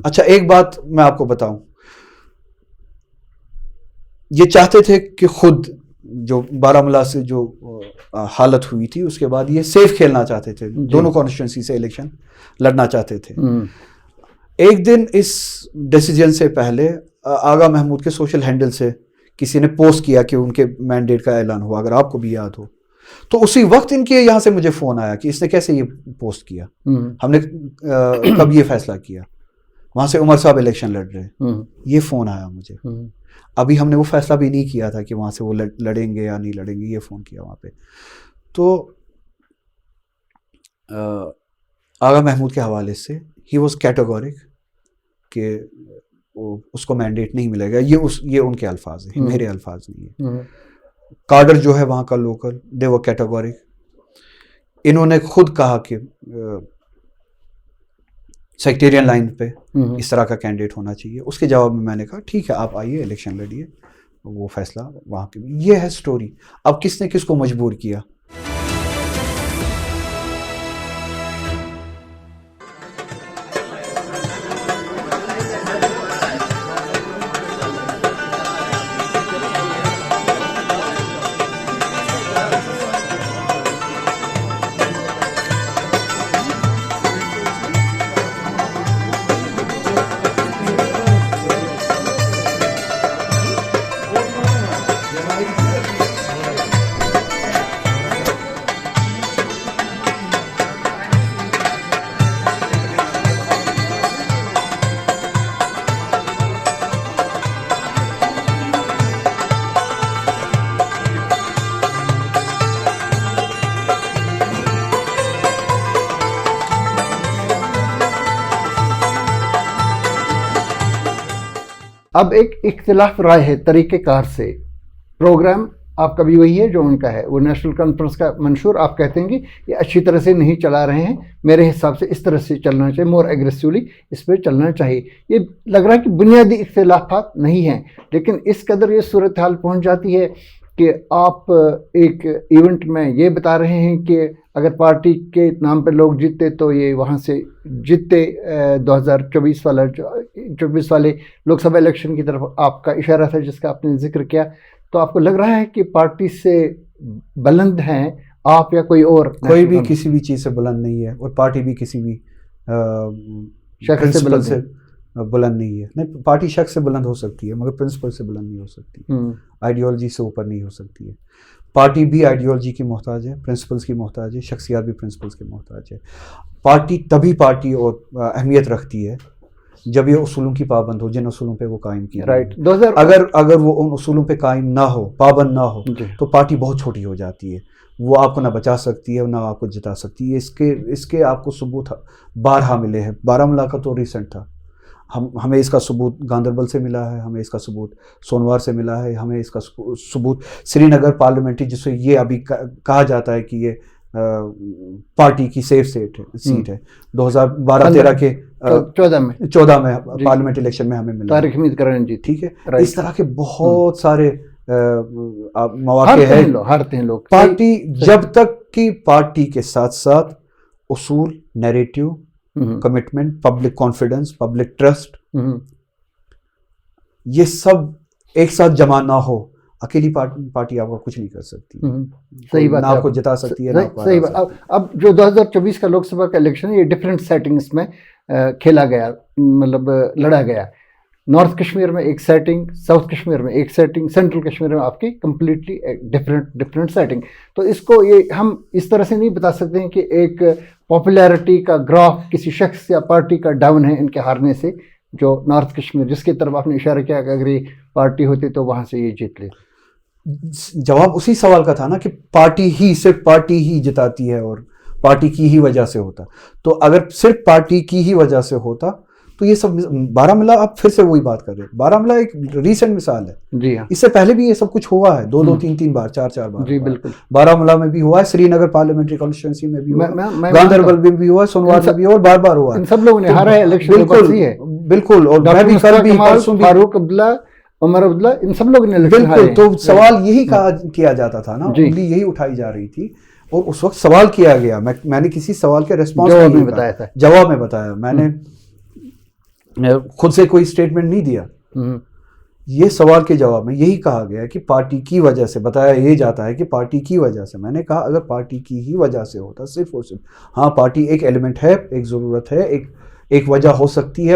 اچھا ایک بات میں آپ کو بتاؤں, یہ چاہتے تھے کہ خود جو بارہمولہ سے جو حالت ہوئی تھی اس کے بعد یہ سیف کھیلنا چاہتے تھے, دونوں کانسٹیچوئنسی سے الیکشن لڑنا چاہتے تھے. ایک دن اس ڈیسیجن سے پہلے آغا محمود کے سوشل ہینڈل سے کسی نے پوسٹ کیا کہ ان کے مینڈیٹ کا اعلان ہوا, اگر آپ کو بھی یاد ہو, تو اسی وقت ان کے یہاں سے مجھے فون آیا کہ اس نے کیسے یہ پوسٹ کیا, ہم نے کب یہ فیصلہ کیا, وہاں سے عمر صاحب الیکشن لڑ رہے, یہ فون آیا مجھے. ابھی ہم نے وہ فیصلہ بھی نہیں کیا تھا کہ وہاں سے وہ لڑیں گے یا نہیں لڑیں گے, یہ فون کیا وہاں پہ. تو آغا محمود کے حوالے سے ہی واز کیٹیگورک کہ اس کو مینڈیٹ نہیں ملے گا. یہ ان کے الفاظ ہیں, میرے الفاظ نہیں ہیں. کارڈر جو ہے وہاں کا لوکل, دے وہ کیٹیگورک. انہوں نے خود کہا کہ سیکٹیرین لائن پہ اس طرح کا کینڈیڈیٹ ہونا چاہیے. اس کے جواب میں نے کہا ٹھیک ہے آپ آئیے الیکشن لڑیے, وہ فیصلہ وہاں کے. یہ ہے سٹوری. اب کس نے کس کو مجبور کیا. اب ایک اختلاف رائے ہے طریقہ کار سے. پروگرام آپ کا بھی وہی ہے جو ان کا ہے, وہ نیشنل کانفرنس کا منشور. آپ کہتے ہیں کہ یہ اچھی طرح سے نہیں چلا رہے ہیں, میرے حساب سے اس طرح سے چلنا چاہیے, مور ایگریسولی اس پہ چلنا چاہیے. یہ لگ رہا ہے کہ بنیادی اختلافات نہیں ہیں, لیکن اس قدر یہ صورتحال پہنچ جاتی ہے کہ آپ ایک ایونٹ میں یہ بتا رہے ہیں کہ اگر پارٹی کے نام پہ لوگ جیتے تو یہ وہاں سے جیتے. 2024 والے لوک سبھا الیکشن کی طرف آپ کا اشارہ تھا جس کا آپ نے ذکر کیا. تو آپ کو لگ رہا ہے کہ پارٹی سے بلند ہیں آپ یا کوئی اور؟ کوئی بھی کسی بھی چیز سے بلند نہیں ہے, اور پارٹی بھی کسی بھی شخص سے بلند نہیں ہے. نہیں, پارٹی شخص سے بلند ہو سکتی ہے مگر پرنسپل سے بلند نہیں ہو سکتی, آئیڈیالوجی سے اوپر نہیں ہو سکتی ہے. پارٹی بھی آئیڈیالوجی کی محتاج ہے, پرنسپلس کی محتاج ہے, شخصیات بھی پرنسپلس کی محتاج ہے. پارٹی تبھی پارٹی اور اہمیت رکھتی ہے جب یہ اصولوں کی پابند ہو, جن اصولوں پہ وہ قائم کی. رائٹ. اگر وہ ان اصولوں پہ قائم نہ ہو, پابند نہ ہو, تو پارٹی بہت چھوٹی ہو جاتی ہے. وہ آپ کو نہ بچا سکتی ہے نہ آپ کو جتا سکتی ہے. اس کے آپ کو ثبوت بارہا ملے ہیں. بارہمولہ کا تو ریسنٹ تھا, ہمیں اس کا ثبوت گاندربل سے ملا ہے, ہمیں اس کا ثبوت سونوار سے ملا ہے, ہمیں اس کا ثبوت سری نگر پارلیمنٹری, جس سے یہ ابھی کہا جاتا ہے کہ یہ پارٹی کی سیف سیٹ ہے 2012-13 کے 14 میں پارلیمنٹ الیکشن میں ہمیں ملا, طارق حمید کرن جی. ٹھیک ہے, اس طرح کے بہت سارے مواقع ہیں. ہارتے ہیں لوگ. پارٹی جب تک کہ پارٹی کے ساتھ ساتھ اصول, narrative, commitment, public confidence, public trust, یہ سب ایک ساتھ جمع نہ ہو, اکیلی پارٹی آپ کو کچھ نہیں کر سکتی. صحیح بات, نہ آپ کو جتا سکتی ہے. صحیح بات. اب جو 2024 کا لوک سبھا کا الیکشن ہے یہ ڈفرینٹ سیٹنگس میں کھیلا گیا, مطلب لڑا گیا. نارتھ کشمیر میں ایک سیٹنگ, ساؤتھ کشمیر میں ایک سیٹنگ, سینٹرل کشمیر میں آپ کی کمپلیٹلی ڈفرینٹ سیٹنگ. تو اس کو یہ ہم اس طرح سے نہیں بتا سکتے ہیں کہ ایک پاپولیرٹی کا گراف کسی شخص یا پارٹی کا ڈاؤن ہے ان کے ہارنے سے. جو نارتھ کشمیر جس کی طرف آپ نے اشارہ کیا کہ اگر یہ پارٹی ہوتی تو وہاں سے یہ جیت لے. جواب اسی سوال کا تھا نا کہ پارٹی ہی, صرف پارٹی ہی جتاتی ہے اور پارٹی کی ہی وجہ سے ہوتا. تو اگر صرف پارٹی کی ہی وجہ سے ہوتا تو یہ سب, بارہ مولہ آپ پھر سے وہی بات کر رہے ہیں, بارہ مولہ ایک ریسنٹ مثال ہے. جی ہاں, اس سے پہلے بھی یہ سب کچھ ہوا ہے, 2 3 بار, 4 بار. جی بالکل. بارہ مولہ میں بھی ہوا ہے, سری نگر پارلیمنٹری کانسٹیچوئنسی میں بھی ہوا, گاندربل میں بھی ہوا, سونوار میں بھی ہوا, اور بار بار ہوا. ان سب لوگوں نے ہارا ہے الیکشن. بالکل. اور میں بھی کل بھی فاروق عبداللہ, عمر عبداللہ, ان سب لوگوں نے الیکشن ہارے. بالکل. تو سوال یہی کیا جاتا تھا نا, انگلی یہی اٹھائی جا رہی تھی, اور اس وقت سوال کیا گیا. میں نے کسی سوال کے ریسپانس جواب میں بتایا, میں نے خود سے کوئی اسٹیٹمنٹ نہیں دیا. یہ سوال کے جواب میں یہی کہا گیا کہ پارٹی کی وجہ سے, بتایا یہ جاتا ہے کہ پارٹی کی وجہ سے. میں نے کہا اگر پارٹی کی ہی وجہ سے ہوتا, صرف اور صرف, ہاں پارٹی ایک ایلیمنٹ ہے, ایک ضرورت ہے, ایک وجہ ہو سکتی ہے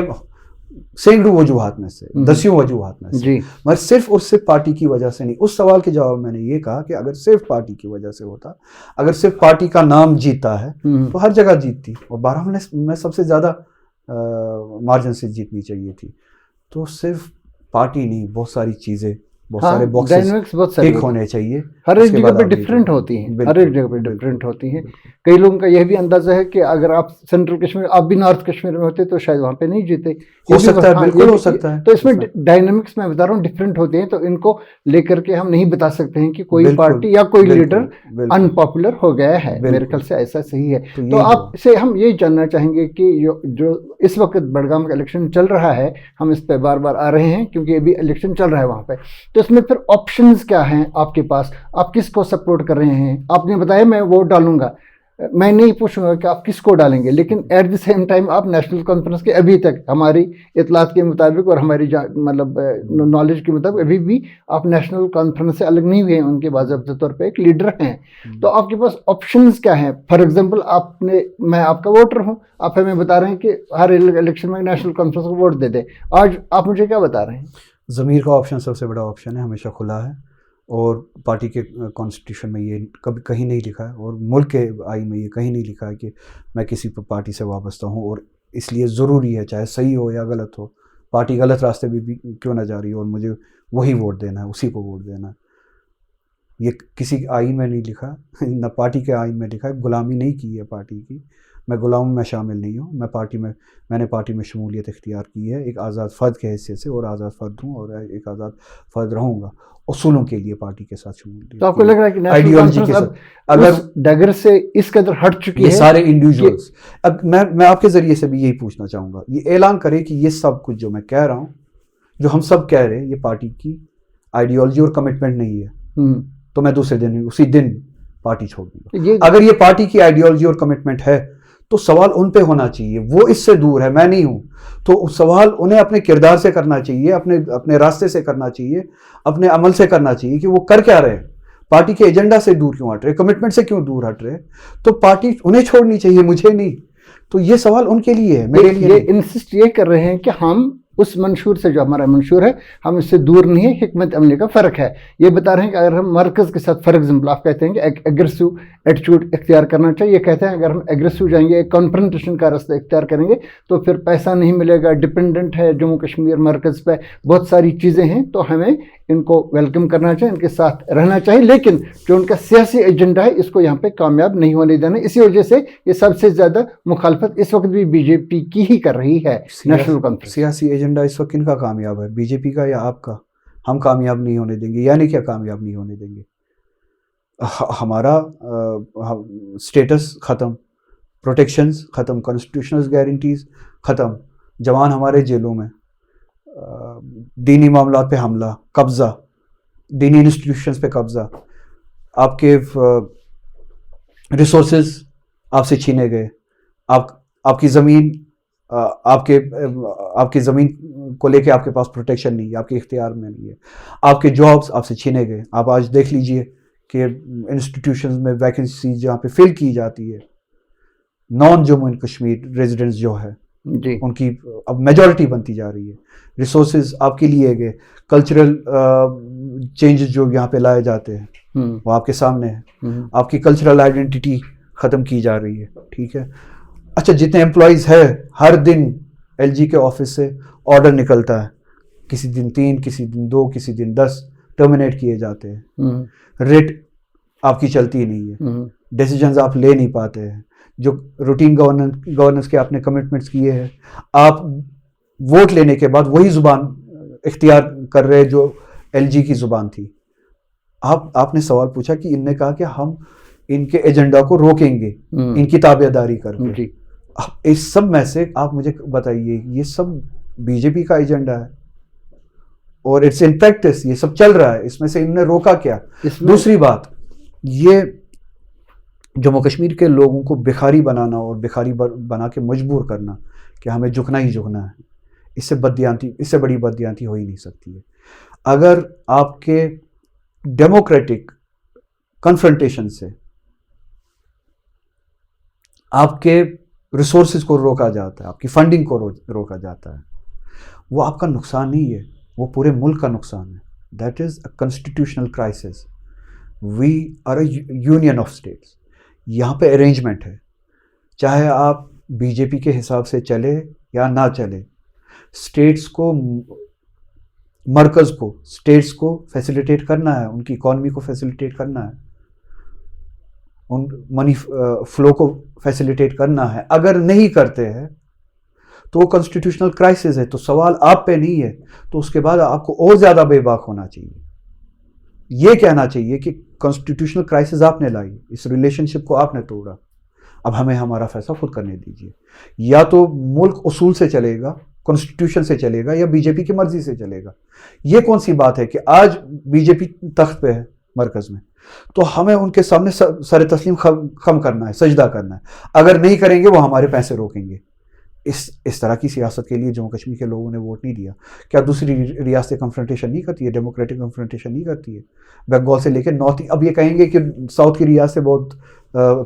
سینکڑوں وجوہات میں سے, 10 وجوہات میں سے, مگر صرف اور صرف پارٹی کی وجہ سے نہیں. اس سوال کے جواب میں نے یہ کہا کہ اگر صرف پارٹی کی وجہ سے ہوتا, اگر صرف پارٹی کا نام جیتا ہے تو ہر جگہ جیتتی, اور بارہ میں سب سے زیادہ مارجن سے جیتنی چاہیے تھی. تو صرف پارٹی نہیں, بہت ساری چیزیں, بہت سارے باکسز ٹک ہونے چاہیے. ہر ایک جگہ پہ ڈفرینٹ ہوتی ہیں, ہر ایک جگہ پہ ڈفرینٹ ہوتی ہیں. کئی لوگوں کا یہ بھی اندازہ ہے کہ اگر آپ سینٹرل کشمیر, آپ بھی نارتھ کشمیر میں ہوتے تو شاید وہاں پہ نہیں جیتے. ہو سکتا ہے, بالکل ہو سکتا ہے. تو اس میں ڈائنامکس میں بتا رہا ہوں ڈفرینٹ ہوتے ہیں, تو ان کو لے کر کے ہم نہیں بتا سکتے ہیں کہ کوئی پارٹی یا کوئی لیڈر ان پاپولر ہو گیا ہے. میرے خیال سے ایسا صحیح ہے. تو آپ سے ہم یہ جاننا چاہیں گے کہ جو اس وقت بڑگام کا الیکشن چل رہا ہے, ہم اس پہ بار بار آ رہے ہیں کیونکہ ابھی الیکشن چل رہا ہے وہاں پہ, تو اس میں پھر آپشنز کیا ہیں آپ کے پاس, آپ کس کو سپورٹ کر رہے ہیں؟ آپ نے بتایا میں ووٹ ڈالوں گا, میں نہیں پوچھوں گا کہ آپ کس کو ڈالیں گے, لیکن ایٹ دی سیم ٹائم آپ نیشنل کانفرنس کے ابھی تک ہماری اطلاعات کے مطابق اور ہماری مطلب نالج کے مطابق ابھی بھی آپ نیشنل کانفرنس سے الگ نہیں ہوئے ہیں, ان کے باضابطہ طور پہ ایک لیڈر ہیں. تو آپ کے پاس آپشنز کیا ہیں؟ فار ایگزامپل میں آپ کا ووٹر ہوں, آپ ہمیں بتا رہے ہیں کہ ہر الیکشن میں نیشنل کانفرنس کو ووٹ دے دیں. آج آپ مجھے کیا بتا رہے ہیں؟ ضمیر کا آپشن سب سے بڑا آپشن ہے, ہمیشہ کھلا ہے, اور پارٹی کے کانسٹیٹیوشن میں یہ کبھی کہیں نہیں لکھا ہے, اور ملک کے آئین میں یہ کہیں نہیں لکھا ہے کہ میں کسی پارٹی سے وابستہ ہوں. اور اس لیے ضروری ہے, چاہے صحیح ہو یا غلط ہو, پارٹی غلط راستے بھی کیوں نہ جا رہی ہو, اور مجھے وہی ووٹ دینا ہے, اسی کو ووٹ دینا ہے. یہ کسی آئین میں نہیں لکھا, نہ پارٹی کے آئین میں لکھا ہے. غلامی نہیں کی ہے پارٹی کی, میں غلاموں میں شامل نہیں ہوں. میں نے پارٹی میں شمولیت اختیار کی ہے ایک آزاد فرد کے حیثیت سے, اور آزاد فرد ہوں اور ایک آزاد فرد رہوں گا. اصولوں کے لیے پارٹی کے ساتھ شمولیت. تو آپ کو لگ رہا ہے کہ نیشنل کانفرنس اب اگر ڈگر سے اس قدر ہٹ چکی ہے, یہ سارے انڈیویجولز, اب میں آپ کے ذریعے سے بھی یہی پوچھنا چاہوں گا, یہ اعلان کرے کہ یہ سب کچھ جو میں کہہ رہا ہوں, جو ہم سب کہہ رہے ہیں, یہ پارٹی کی آئیڈیالوجی اور کمٹمنٹ نہیں ہے, تو میں دوسرے دن اسی دن پارٹی چھوڑ دوں گا. اگر یہ پارٹی کی آئیڈیالوجی اور کمٹمنٹ ہے تو سوال ان پہ ہونا چاہیے, وہ اس سے دور ہے, میں نہیں ہوں. تو سوال انہیں اپنے کردار سے کرنا چاہیے, اپنے راستے سے کرنا چاہیے, اپنے عمل سے کرنا چاہیے کہ وہ کر کیا رہے, پارٹی کے ایجنڈا سے دور کیوں ہٹ رہے, کمٹمنٹ سے کیوں دور ہٹ رہے. تو پارٹی انہیں چھوڑنی چاہیے, مجھے نہیں. تو یہ سوال ان کے لیے ہے, میرے لیے. یہ انسسٹ یہ کر رہے ہیں کہ ہم اس منشور سے, جو ہمارا منشور ہے, ہم اس سے دور نہیں ہے, حکمت عملی کا فرق ہے. یہ بتا رہے ہیں کہ اگر ہم مرکز کے ساتھ, فار ایگزامپل آپ کہتے ہیں کہ ایک ایگریسو ایٹیٹیوڈ اختیار کرنا چاہیے, یہ کہتے ہیں اگر ہم ایگریسو جائیں گے, ایک کانفرنٹیشن کا راستہ اختیار کریں گے تو پھر پیسہ نہیں ملے گا, ڈپینڈنٹ ہے جموں کشمیر مرکز پہ, بہت ساری چیزیں ہیں, تو ہمیں ان کو ویلکم کرنا چاہیے, ان کے ساتھ رہنا چاہیے, لیکن جو ان کا سیاسی ایجنڈا ہے اس کو یہاں پہ کامیاب نہیں ہونے دینا. اسی وجہ سے یہ سب سے زیادہ مخالفت اس وقت بھی بی جے پی کی ہی کر رہی ہے نیشنل کانفرنس. سیاسی ایجنڈا اس وقت کن کا کامیاب ہے, بی جے پی کا یا آپ کا؟ ہم کامیاب نہیں ہونے دیں گے. یعنی کیا کامیاب نہیں ہونے دیں گے؟ ہمارا اسٹیٹس ختم، پروٹیکشنز ختم، کانسٹیٹیوشنل گارنٹیز ختم، جوان ہمارے جیلوں میں، دینی معاملات پہ حملہ، قبضہ، دینی انسٹیٹیوشنز پہ قبضہ، آپ کے ریسورسز آپ سے چھینے گئے، آپ کی زمین، آپ کی زمین کو لے کے آپ کے پاس پروٹیکشن نہیں ہے، آپ کے اختیار میں نہیں ہے، آپ کے جابس آپ سے چھینے گئے. آپ آج دیکھ لیجئے کہ انسٹیٹیوشنز میں ویکنسی جہاں پہ فل کی جاتی ہے، نان جموں اینڈ کشمیر ریزیڈنٹس جو ہے جی ان کی اب میجورٹی بنتی جا رہی ہے. ریسورسز آپ کے لیے گئے، کلچرل چینجز جو یہاں پہ لائے جاتے ہیں وہ آپ کے سامنے ہے. آپ کی کلچرل آئیڈینٹی ختم کی جا رہی ہے. ٹھیک ہے. اچھا، جتنے امپلائیز ہے، ہر دن ایل جی کے آفس سے آرڈر نکلتا ہے، کسی دن 3، کسی دن 2، کسی دن 10 ٹرمینیٹ کیے جاتے ہیں. ریٹ آپ کی چلتی نہیں ہے، ڈیسیجنز آپ لے نہیں پاتے ہیں. جو روٹین گورننس کے آپ نے کمٹمنٹس کیے ہیں، آپ ووٹ لینے کے بعد وہی زبان اختیار کر رہے جو ایل جی کی زبان تھی. آپ نے سوال پوچھا کہ ان نے کہا کہ ہم ان کے ایجنڈا کو روکیں گے، ان کی تابع داری کر کے. اس سب میں سے آپ مجھے بتائیے، یہ سب بی جے پی کا ایجنڈا ہے اور اٹس ان پریکٹس، یہ سب چل رہا ہے. اس میں سے انہوں نے روکا کیا؟ دوسری بات، یہ جموں کشمیر کے لوگوں کو بھکاری بنانا اور بھکاری بنا کے مجبور کرنا کہ ہمیں جھکنا ہی جھکنا ہے، اس سے بڑی بددیانتی ہو ہی نہیں سکتی ہے. اگر آپ کے ڈیموکریٹک کنفرنٹیشن سے آپ کے ریسورسز کو روکا جاتا ہے، آپ کی فنڈنگ کو روکا جاتا ہے، وہ آپ کا نقصان نہیں ہے، وہ پورے ملک کا نقصان ہے. That is a constitutional crisis. We are a union of states. یہاں پہ ارینجمنٹ ہے، چاہے آپ بی جے پی کے حساب سے چلے یا نہ چلے، اسٹیٹس کو، مرکز کو، اسٹیٹس کو فیسیلیٹیٹ کرنا ہے، ان کی اکانومی کو فیسیلیٹیٹ کرنا ہے، ان منی فلو کو فیسیلیٹیٹ کرنا ہے. اگر نہیں کرتے ہیں تو وہ کنسٹیٹیوشنل کرائسس ہے. تو سوال آپ پہ نہیں ہے، تو اس کے بعد آپ کو اور زیادہ بے باک ہونا چاہیے. یہ کہنا چاہیے کہ کنسٹیٹیوشنل کرائسس آپ نے لائی، اس ریلیشن شپ کو آپ نے توڑا، اب ہمیں ہمارا فیصلہ خود کرنے دیجیے. یا تو ملک اصول سے چلے گا، کانسٹیٹیوشن سے چلے گا، یا بی جے پی کی مرضی سے چلے گا. یہ کون سی بات ہے کہ آج بی جے پی تخت پہ ہے مرکز میں، تو ہمیں ان کے سامنے سر تسلیم خم کرنا ہے، سجدہ کرنا ہے. اگر نہیں کریں گے وہ ہمارے پیسے روکیں گے. اس طرح کی سیاست کے لیے جموں کشمیر کے لوگوں نے ووٹ نہیں دیا. کیا دوسری ریاستیں کنفرنٹیشن نہیں کرتی ہے، ڈیموکریٹک کنفرنٹیشن نہیں کرتی ہے؟ بنگال سے لے کے نارتھ، اب یہ کہیں گے کہ ساؤتھ کی ریاستیں بہت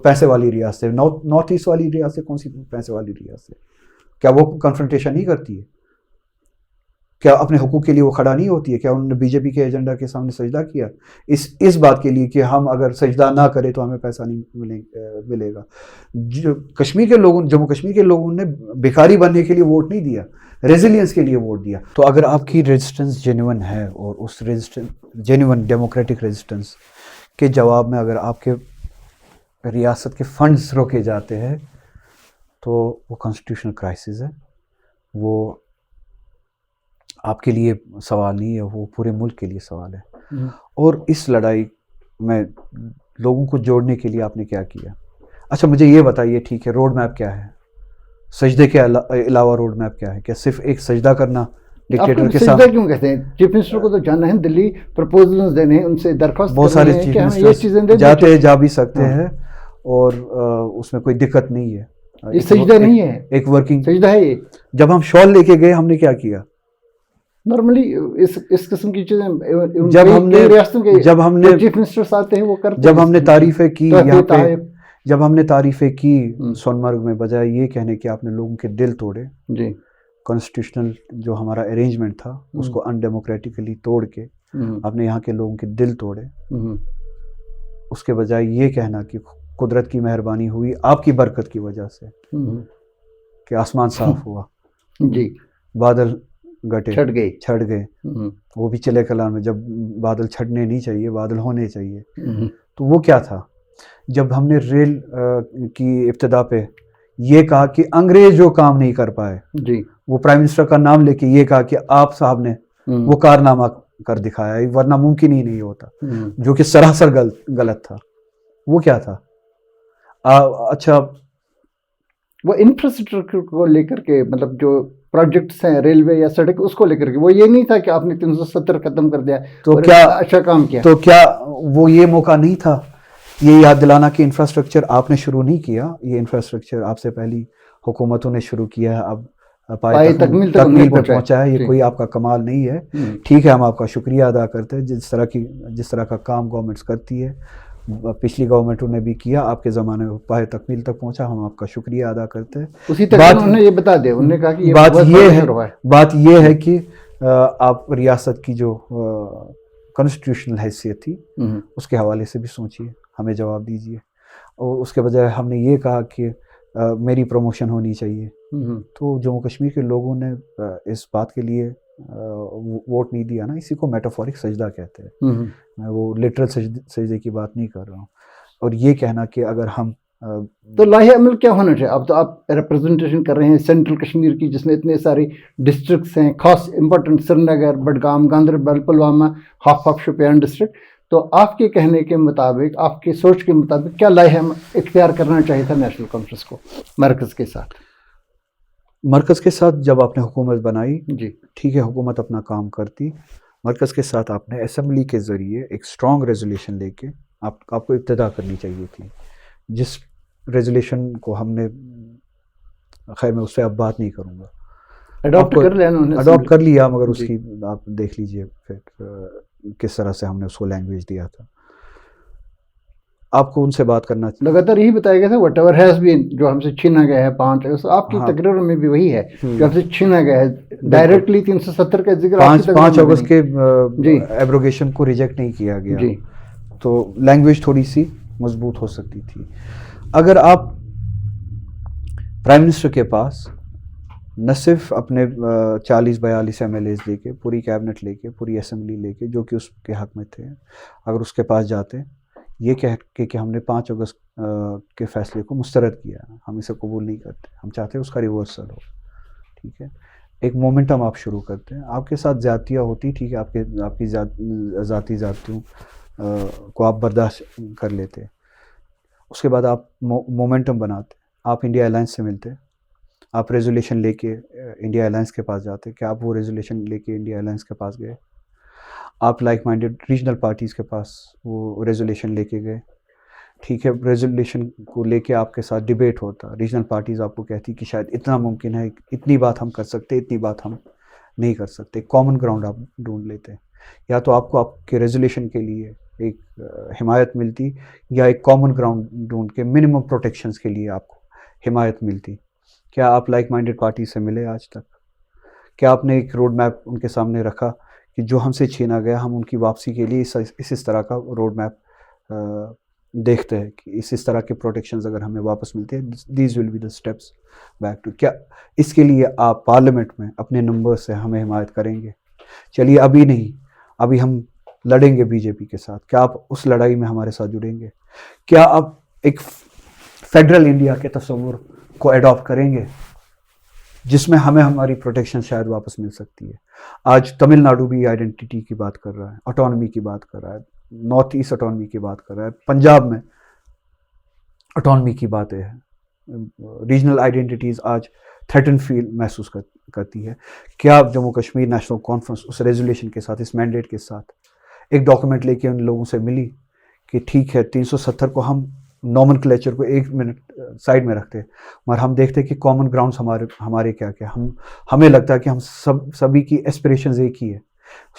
پیسے والی ریاستیں، نارتھ ایسٹ والی ریاستیں کون سی پیسے والی ریاستیں؟ کیا وہ کنفرنٹیشن نہیں کرتی ہے؟ کیا اپنے حقوق کے لیے وہ کھڑا نہیں ہوتی ہے؟ کیا انہوں نے بی جے پی کے ایجنڈا کے سامنے سجدہ کیا اس بات کے لیے کہ ہم اگر سجدہ نہ کریں تو ہمیں پیسہ نہیں ملے گا؟ کشمیر کے لوگوں، جموں کشمیر کے لوگوں نے بھکاری بننے کے لیے ووٹ نہیں دیا، ریزیلینس کے لیے ووٹ دیا. تو اگر آپ کی ریزسٹنس جینوئن ہے اور اس جینوئن ڈیموکریٹک ریزسٹنس کے جواب میں اگر آپ کے ریاست کے فنڈز روکے جاتے ہیں تو وہ کانسٹیٹیوشنل کرائسس ہے. وہ آپ کے لیے سوال نہیں ہے، وہ پورے ملک کے لیے سوال ہے. اور اس لڑائی میں لوگوں کو جوڑنے کے لیے آپ نے کیا کیا؟ اچھا مجھے یہ بتائیے، ٹھیک ہے، روڈ میپ کیا ہے؟ سجدے کے علاوہ روڈ میپ کیا ہے؟ کیا صرف ایک سجدہ کرنا ڈکٹیٹر کے ساتھ؟ سجدہ کیوں کہتے ہیں؟ چیف منسٹر کو تو جانا ہے دلی، پرپوزلز دینے ہیں، ان سے درخواست بہت سارے چیف منسٹر جاتے جا بھی سکتے ہیں اور اس میں کوئی دقت نہیں ہے. یہ سجدہ نہیں ہے، ایک ورکنگ سجدہ ہے. یہ جب ہم شال لے کے گئے ہم نے کیا کیا؟ نارملی اس قسم کی چیزیں جب ہم نے چیف منسٹرز آتے ہیں وہ کرتے ہیں. جب ہم نے تعریفیں کی یہاں پہ، جب ہم نے تعریفیں کی سونمرگ میں، بجائے یہ کہنے کہ آپ نے لوگوں کے دل توڑے، جی کانسٹیٹیوشنل جو ہمارا ارینجمنٹ تھا اس کو ان ڈیموکریٹکلی توڑ کے آپ نے یہاں کے لوگوں کے دل توڑے، اس کے بجائے یہ کہنا کہ قدرت کی مہربانی ہوئی آپ کی برکت کی وجہ سے کہ آسمان صاف ہوا، جی بادل گٹے چھٹ گئے، وہ بھی چلے کلام میں. جب بادل چھٹنے نہیں چاہیے، بادل ہونے چاہیے. تو وہ کیا تھا؟ جب ہم نے ریل کی ابتدا پہ یہ کہا کہ انگریز جو کام نہیں کر پائے، جی وہ پرائم منسٹر کا نام لے کے یہ کہا کہ آپ صاحب نے وہ کارنامہ کر دکھایا, ورنہ ممکن ہی نہیں ہوتا, جو کہ سراسر غلط تھا. وہ کیا تھا؟ اچھا, وہ انفراسٹرکچر کو لے کر کے, مطلب جو پروجیکٹس ہیں ریلوے یا سڑک, اس کو لے کر کے, وہ یہ نہیں تھا کہ آپ نے 370 ختم کر دیا تو اور کیا اچھا کام کیا. تو کیا وہ یہ موقع نہیں تھا یہ یاد دلانا کہ انفراسٹرکچر آپ نے شروع نہیں کیا, یہ انفراسٹرکچر آپ سے پہلی حکومتوں نے شروع کیا ہے, اب پائے تکمیل پہ پہنچا ہے. یہ کوئی آپ کا کمال نہیں ہے. ٹھیک ہے, ہم آپ کا شکریہ ادا کرتے ہیں جس طرح کا کام گورنمنٹس کرتی ہے, پچھلی گورنمنٹوں نے بھی کیا, آپ کے زمانے میں پائے تکمیل تک پہنچا, ہم آپ کا شکریہ ادا کرتے ہیں. اسی طرح انہوں نے یہ بتا دیا, انہوں نے کہا کہ بات یہ ہے کہ آپ ریاست کی جو کانسٹیٹیوشنل حیثیت تھی اس کے حوالے سے بھی سوچیے, ہمیں جواب دیجیے. اور اس کے بجائے ہم نے یہ کہا کہ میری پروموشن ہونی چاہیے, تو جموں کشمیر کے لوگوں نے اس بات کے لیے ووٹ نہیں دیا نا. اسی کو میٹافورک سجدہ کہتے ہیں, میں وہ لٹرل سجدے کی بات نہیں کر رہا ہوں. اور یہ کہنا کہ اگر ہم تو لاہ عمل کیا ہونا چاہیے؟ اب تو آپ ریپرزنٹیشن کر رہے ہیں سینٹرل کشمیر کی, جس میں اتنے ساری ڈسٹرکٹس ہیں, خاص important Sri Nagar, Budgam, Ganderbal, Pulwama, half of Shopian district. تو آپ کے کہنے کے مطابق, آپ کی سوچ کے مطابق, کیا لائحہ اختیار کرنا چاہیے تھا نیشنل کانفرنس کو مرکز کے ساتھ؟ مرکز کے ساتھ جب آپ نے حکومت بنائی, جی ٹھیک ہے, حکومت اپنا کام کرتی, مرکز کے ساتھ آپ نے اسمبلی کے ذریعے ایک اسٹرانگ ریزولیشن لے کے آپ کو ابتدا کرنی چاہیے تھی, جس ریزولیشن کو ہم نے, خیر میں اس پہ اب بات نہیں کروں گا, اڈاپٹ کر لیا, مگر اس کی آپ دیکھ لیجئے پھر کس طرح سے ہم نے اس کو لینگویج دیا تھا. آپ کو ان سے بات کرنا چاہیے. لگاتار یہی بتایا گیا تھا وٹ ایور ہیز بین, جو ہم سے چھینا گیا ہے 5 اگست, آپ کی تقریروں میں بھی وہی ہے جو ہم سے چھینا گیا ہے. ڈائریکٹلی 370 کا ذکر 5 اگست کے ایبروگیشن کو ریجیکٹ نہیں کیا گیا, تو لینگویج تھوڑی سی مضبوط ہو سکتی تھی. اگر آپ پرائم منسٹر کے پاس نہ صرف اپنے 40-42 MLAs لے کے, پوری کیبنٹ لے کے, پوری اسمبلی لے کے, جو کہ اس کے حق میں تھے, اگر اس کے پاس جاتے یہ کہہ کے کہ ہم نے 5 اگست کے فیصلے کو مسترد کیا, ہم اسے قبول نہیں کرتے, ہم چاہتے ہیں اس کا ریورسل ہو, ٹھیک ہے, ایک مومنٹم آپ شروع کرتے ہیں. آپ کے ساتھ زیادتیاں ہوتی, ٹھیک ہے, آپ کی ذاتی زیادتیوں کو آپ برداشت کر لیتے, اس کے بعد آپ مومنٹم بناتے, آپ انڈیا الائنس سے ملتے, آپ ریزولیشن لے کے انڈیا الائنس کے پاس جاتے. کہ آپ وہ ریزولیشن لے کے انڈیا الائنس کے پاس گئے, آپ لائک مائنڈیڈ ریجنل پارٹیز کے پاس وہ ریزولیشن لے کے گئے, ٹھیک ہے, ریزولیشن کو لے کے آپ کے ساتھ ڈیبیٹ ہوتا, ریجنل پارٹیز آپ کو کہتی کہ شاید اتنا ممکن ہے, اتنی بات ہم کر سکتے, اتنی بات ہم نہیں کر سکتے. کامن گراؤنڈ آپ ڈھونڈ لیتے, یا تو آپ کو آپ کے ریزولیشن کے لیے ایک حمایت ملتی, یا ایک کامن گراؤنڈ ڈھونڈ کے منیمم پروٹیکشنز کے لیے آپ کو حمایت ملتی. کیا آپ لائک مائنڈیڈ پارٹی سے ملے آج تک؟ کیا آپ نے ایک روڈ میپ ان کے سامنے رکھا کہ جو ہم سے چھینا گیا ہم ان کی واپسی کے لیے اس طرح کا روڈ میپ دیکھتے ہیں کہ اس طرح کے پروٹیکشنز اگر ہمیں واپس ملتے ہیں, these will be the steps back to. کیا اس کے لیے آپ پارلیمنٹ میں اپنے نمبر سے ہمیں حمایت کریں گے؟ چلیے ابھی نہیں, ابھی ہم لڑیں گے بی جے پی کے ساتھ, کیا آپ اس لڑائی میں ہمارے ساتھ جڑیں گے؟ کیا آپ ایک فیڈرل انڈیا کے تصور کو ایڈاپٹ کریں گے جس میں ہمیں ہماری پروٹیکشن شاید واپس مل سکتی ہے؟ آج تمل ناڈو بھی آئیڈینٹی کی بات کر رہا ہے, اٹانومی کی بات کر رہا ہے, نارتھ ایسٹ اٹانومی کی بات کر رہا ہے, پنجاب میں اٹانومی کی باتیں ہیں, ریجنل آئیڈینٹیز آج تھریٹن فیل محسوس کرتی ہے. کیا جموں کشمیر نیشنل کانفرنس اس ریزولیشن کے ساتھ, اس مینڈیٹ کے ساتھ ایک ڈاکومنٹ لے کے ان لوگوں سے ملی کہ ٹھیک ہے 370 کو ہم نارمن کلیچر کو 1 منٹ سائڈ میں رکھتے, مگر ہم دیکھتے کہ کامن گراؤنڈس ہمارے کیا کیا, ہمیں لگتا ہے کہ ہم سبھی کی ایسپریشنز ایک ہی ہے.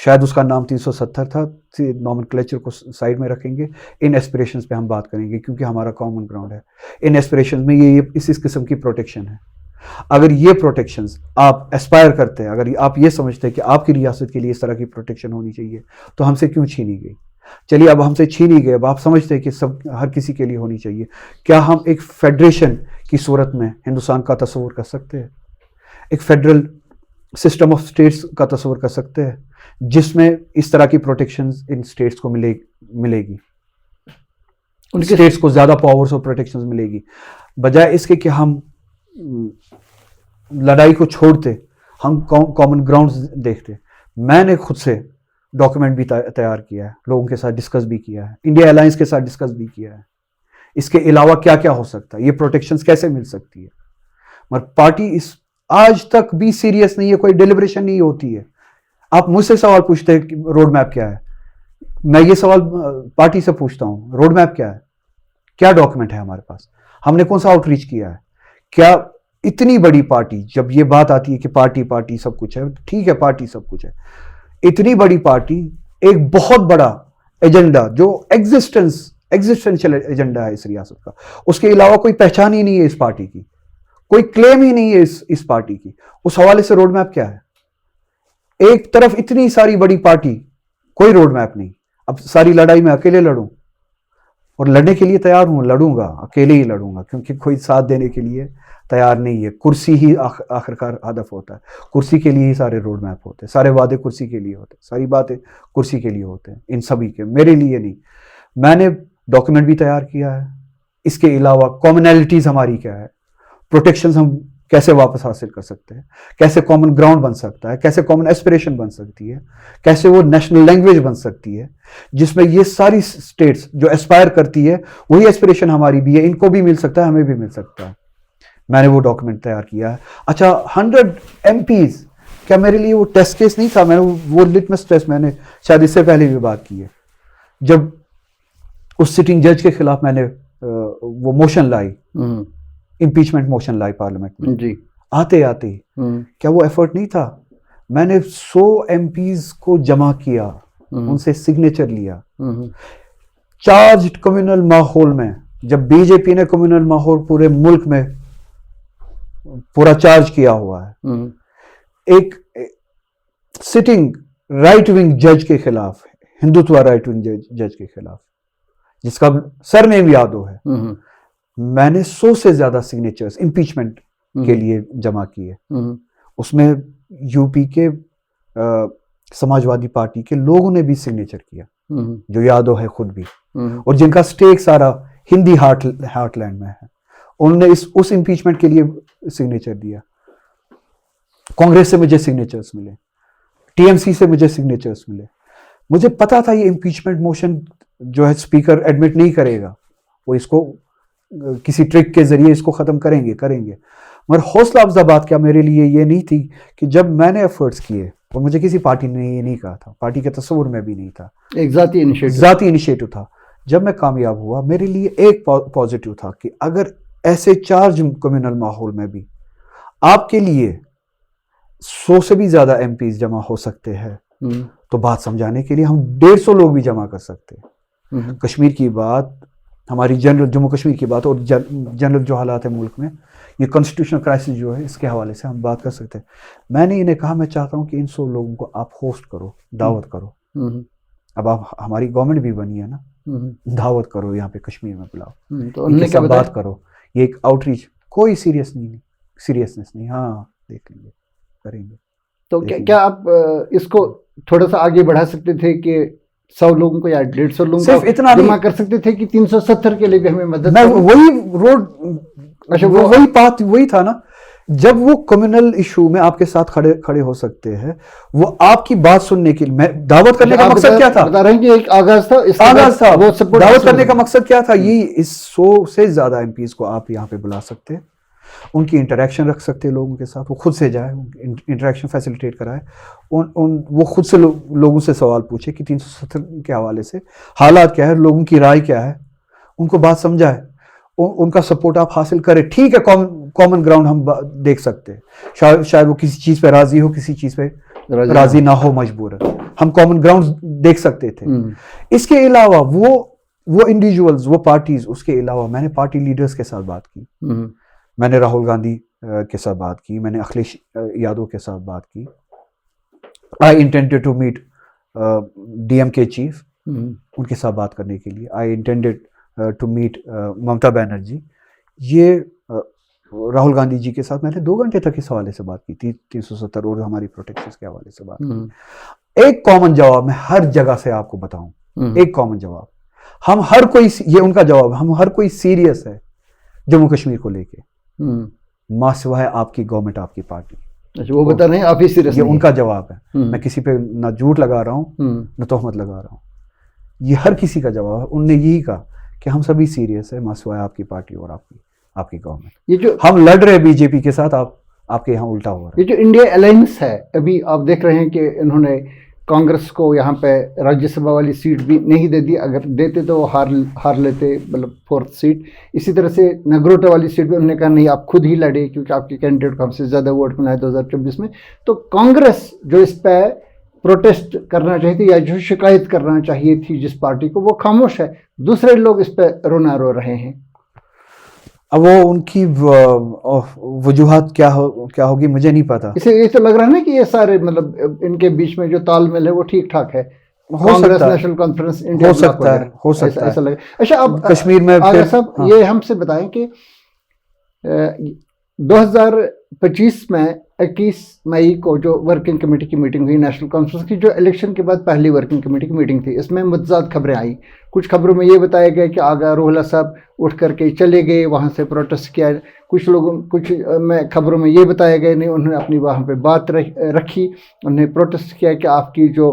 شاید اس کا نام 370 تھا, نارمن کلیچر کو سائڈ میں رکھیں گے, ان ایسپریشنز پہ ہم بات کریں گے کیونکہ ہمارا کامن گراؤنڈ ہے. ان ایسپریشنز میں یہ اس قسم کی پروٹیکشن ہے. اگر یہ پروٹیکشنز آپ ایسپائر کرتے ہیں, اگر آپ یہ سمجھتے ہیں کہ آپ کی ریاست کے لیے اس طرح کی پروٹیکشن ہونی چاہیے, تو ہم سے کیوں چھینی گئی؟ چلیے اب ہم سے چھینی گئی, اب آپ سمجھتے ہیں کہ ہر کسی کے لیے ہونی چاہیے. کیا ہم ایک فیڈریشن کی صورت میں ہندوستان کا تصور کر سکتے ہیں؟ ایک فیڈرل سسٹم آف اسٹیٹس کا تصور کر سکتے ہیں جس میں اس طرح کی پروٹیکشنز ان اسٹیٹس کو ملے گی, ان کے اسٹیٹس کو زیادہ پاورز اور پروٹیکشنز ملے گی, بجائے اس کے کہ ہم لڑائی کو چھوڑتے, ہم کامن گراؤنڈز دیکھتے. میں نے خود سے ڈاکومنٹ بھی تیار کیا ہے, لوگوں کے ساتھ ڈسکس بھی کیا ہے, انڈیا الائنس کے ساتھ ڈسکس بھی کیا ہے. اس کے علاوہ کیا کیا ہو سکتا ہے, یہ پروٹیکشنز کیسے مل سکتی ہے. مگر پارٹی اس آج تک بھی سیریس نہیں ہے, کوئی ڈیلیبریشن نہیں ہوتی ہے. آپ مجھ سے سوال پوچھتے ہیں کہ روڈ میپ کیا ہے, میں یہ سوال پارٹی سے پوچھتا ہوں, روڈ میپ کیا ہے, کیا ڈاکومنٹ ہے ہمارے پاس, ہم نے کون سا آؤٹ ریچ کیا ہے. کیا اتنی بڑی پارٹی, جب یہ بات آتی ہے کہ پارٹی سب کچھ ہے, ٹھیک ہے پارٹی سب کچھ ہے, اتنی بڑی پارٹی ایک بہت بڑا ایجنڈا جو ایگزسٹینشل ایجنڈا ہے اس ریاست کا, اس کے علاوہ کوئی پہچان ہی نہیں ہے اس پارٹی کی, کوئی کلیم ہی نہیں ہے اس پارٹی کی, اس حوالے سے روڈ میپ کیا ہے. ایک طرف اتنی ساری بڑی پارٹی, کوئی روڈ میپ نہیں. اب ساری لڑائی میں اکیلے لڑوں, اور لڑنے کے لیے تیار ہوں, لڑوں گا, اکیلے ہی لڑوں گا, کیونکہ کوئی ساتھ دینے کے لیے تیار نہیں ہے. کرسی ہی آخرکار ہدف ہوتا ہے, کرسی کے لیے ہی سارے روڈ میپ ہوتے ہیں, سارے وعدے کرسی کے لیے ہوتے ہیں, ساری باتیں کرسی کے لیے ہوتے ہیں, ان سبھی کے, میرے لیے نہیں. میں نے ڈاکومنٹ بھی تیار کیا ہے. اس کے علاوہ کامنالٹیز ہماری کیا ہے, پروٹیکشنز ہم کیسے واپس حاصل کر سکتے ہیں, کیسے کامن گراؤنڈ بن سکتا ہے, کیسے کامن ایسپریشن بن سکتی ہے, کیسے وہ نیشنل لینگویج بن سکتی ہے, جس میں یہ ساری اسٹیٹس جو ایسپائر کرتی ہے وہی ایسپریشن ہماری بھی ہے, ان کو بھی مل سکتا ہے, ہمیں بھی مل سکتا ہے. میں نے وہ ڈاکومنٹ تیار کیا ہے. اچھا 100 MPs, کیا میرے لیے وہ ٹیسٹ کیس نہیں تھا؟ میں نے وہ لٹمس ٹیسٹ, میں نے شاید اس سے پہلے بھی بات کی ہے, جب اس سٹنگ جج کے خلاف میں نے وہ موشن لائی, امپیچمنٹ موشن لائی پارلیمنٹ میں, جی آتے کیا وہ ایفرٹ نہیں تھا؟ میں نے 100 MPs کو جمع کیا, ان سے سگنیچر لیا. چارجڈ کمیونل ماحول میں, جب بی جے پی نے کمیونل ماحول پورے ملک میں پورا چارج کیا ہوا ہے, ایک سٹنگ رائٹ ونگ جج کے خلاف, ہندوتوا رائٹ ونگ جج کے خلاف, جس کا سر نیم یادو ہے, میں نے 100 سے زیادہ سگنیچرز امپیچمنٹ کے لیے جمع کیے. اس میں یو پی کے سماجوادی پارٹی کے لوگوں نے بھی سگنیچر کیا, جو یادو ہے خود بھی, اور جن کا سٹیک سارا ہندی ہارٹ لینڈ میں ہے, انہوں نے اس امپیچمنٹ کے لیے سگنیچر دیا. کانگریس سے مجھے سگنیچرز ملے, ٹی ایم سی سے مجھے سگنیچرز ملے. مجھے پتا تھا یہ امپیچمنٹ موشن جو ہے اسپیکر ایڈمٹ نہیں کرے گا, وہ اس کو کسی ٹرک کے ذریعے اس کو ختم کریں گے. مگر حوصلہ افزا بات کیا میرے لیے یہ نہیں تھی کہ جب میں نے ایفرٹس کیے, اور مجھے کسی پارٹی نے یہ نہیں کہا تھا, پارٹی کے تصور میں بھی نہیں تھا, ایک ذاتی انیشیٹو تھا. جب میں کامیاب ہوا, میرے لیے ایک پازیٹیو تھا کہ اگر ایسے چارج کمیونل ماحول میں بھی آپ کے لیے 100 سے بھی زیادہ MPs جمع ہو سکتے ہیں, تو بات سمجھانے کے لیے ہم 150 لوگ بھی جمع کر سکتے ہیں. کشمیر کی بات, ہماری جموں کشمیر کی بات, اور جنرل جو حالات ہیں ملک میں, یہ کانسٹیٹیوشنل کرائسس جو ہے, اس کے حوالے سے ہم بات کر سکتے ہیں. میں نے انہیں کہا میں چاہتا ہوں کہ ان 100 لوگوں کو آپ ہوسٹ کرو, دعوت کرو. اب آپ ہماری گورنمنٹ بھی بنی ہے نا, دعوت کرو یہاں پہ کشمیر میں بلاؤ, ان کے ساتھ بات کرو. یہ ایک آؤٹ ریچ, کوئی سیریسنس نہیں, ہاں دیکھ لیں گے, کریں گے. تو کیا آپ اس کو تھوڑا سا آگے بڑھا سکتے تھے کہ 100 لوگوں کو یا 150 لوگوں کو اتنا جمع کر سکتے تھے کہ 370 کے لیے بھی ہمیں مدد؟ میں وہی روڈ, وہی بات وہی تھا نا, جب وہ کمیونل ایشو میں آپ کے ساتھ کھڑے ہو سکتے ہیں, وہ آپ کی بات سننے کے لیے, میں دعوت کرنے کا مقصد کیا تھا؟ بتا رہے ہیں کہ ایک آغاز تھا, دعوت کرنے کا مقصد کیا تھا؟ یہ اس 100 سے زیادہ MPs کو آپ یہاں پہ بلا سکتے, ان کی انٹریکشن رکھ سکتے لوگوں کے ساتھ, وہ خود سے جائے, انٹریکشن فیسیلیٹیٹ کرائے, وہ خود سے لوگوں سے سوال پوچھے کہ 370 کے حوالے سے حالات کیا ہے, لوگوں کی رائے کیا ہے, ان کو بات سمجھائے, ان کا سپورٹ آپ حاصل کریں. ٹھیک ہے کامن گراؤنڈ ہم دیکھ سکتے ہیں, شاید وہ کسی چیز پہ راضی ہو, کسی چیز پہ راضی نہ ہو, مجبور ہے, ہم کامن گراؤنڈ دیکھ سکتے تھے. اس کے علاوہ وہ انڈیویجولز, وہ پارٹیز, اس کے علاوہ میں نے پارٹی لیڈرز کے ساتھ بات کی, میں نے راہل گاندھی کے ساتھ بات کی, میں نے اکھلیش یادو کے ساتھ بات کی. I intended to meet DMK chief, ان کے ساتھ بات کرنے کے لیے. I intended to meet Mamata Banerjee. یہ راہل گاندھی جی کے ساتھ میں نے 2 گھنٹے تک اس حوالے سے بات کی تھی, 370 اور ہماری پروٹیکشنز کے حوالے سے بات کی. ایک کامن جواب میں ہر جگہ سے آپ کو بتاؤں, ایک کامن جواب, ہم ہر کوئی, یہ ان کا جواب, ہم ہر کوئی سیریس ہے جموں کشمیر کو لے کے, ماں سوائے آپ کی گورنمنٹ, آپ کی پارٹی. اچھا وہ بتا رہے ہیں آپ ہی سیریس. یہ ان کا جواب ہے. میں کسی پہ نہ جھوٹ لگا رہا ہوں نہ تہمت لگا رہا ہوں. یہ ہر کسی کا جواب ہے. ان نے یہی کہا کہ ہم سبھی سیریس ہیں مسوائے آپ کی پارٹی اور آپ کی گورنمنٹ. یہ جو ہم لڑ رہے بی جے پی کے ساتھ, آپ کے یہاں الٹا ہو رہا ہے. یہ جو انڈیا الائنس ہے, ابھی آپ دیکھ رہے ہیں کہ انہوں نے کانگریس کو یہاں پہ راجیہ سبھا والی سیٹ بھی نہیں دے دی. اگر دیتے تو وہ ہار لیتے, مطلب 4th سیٹ. اسی طرح سے نگروٹا والی سیٹ بھی انہوں نے کہا نہیں آپ خود ہی لڑے کیونکہ آپ کے کینڈیڈیٹ کو ہم سے زیادہ ووٹ ملا ہے 2024 میں. تو کانگریس جو اس پہ پروٹیسٹ کرنا چاہیے تھی یا جو شکایت کرنا چاہیے تھی جس پارٹی کو, وہ خاموش ہے. دوسرے لوگ اس پہ رونا رو رہے ہیں. اب وہ ان کی وجوہات کیا ہوگی مجھے نہیں پتا. اسے یہ تو لگ رہا ہے نا کہ یہ سارے مطلب ان کے بیچ میں جو تال میل ہے وہ ٹھیک ٹھاک ہے. کانگریس نیشنل کانفرنس انڈیا ہو سکتا ہے. اچھا اب کشمیر میں آغا صاحب یہ ہم سے بتائیں کہ 2025 میں 21 مئی کو جو ورکنگ کمیٹی کی میٹنگ ہوئی نیشنل کانفرنس کی, جو الیکشن کے بعد پہلی ورکنگ کمیٹی کی میٹنگ تھی, اس میں متضاد خبریں آئیں. کچھ خبروں میں یہ بتایا گیا کہ آغا روح اللہ صاحب اٹھ کر کے چلے گئے, وہاں سے پروٹیسٹ کیا. کچھ میں خبروں میں یہ بتایا گیا نہیں, انہوں نے اپنی وہاں پہ بات رکھی, انہوں نے پروٹیسٹ کیا کہ آپ کی جو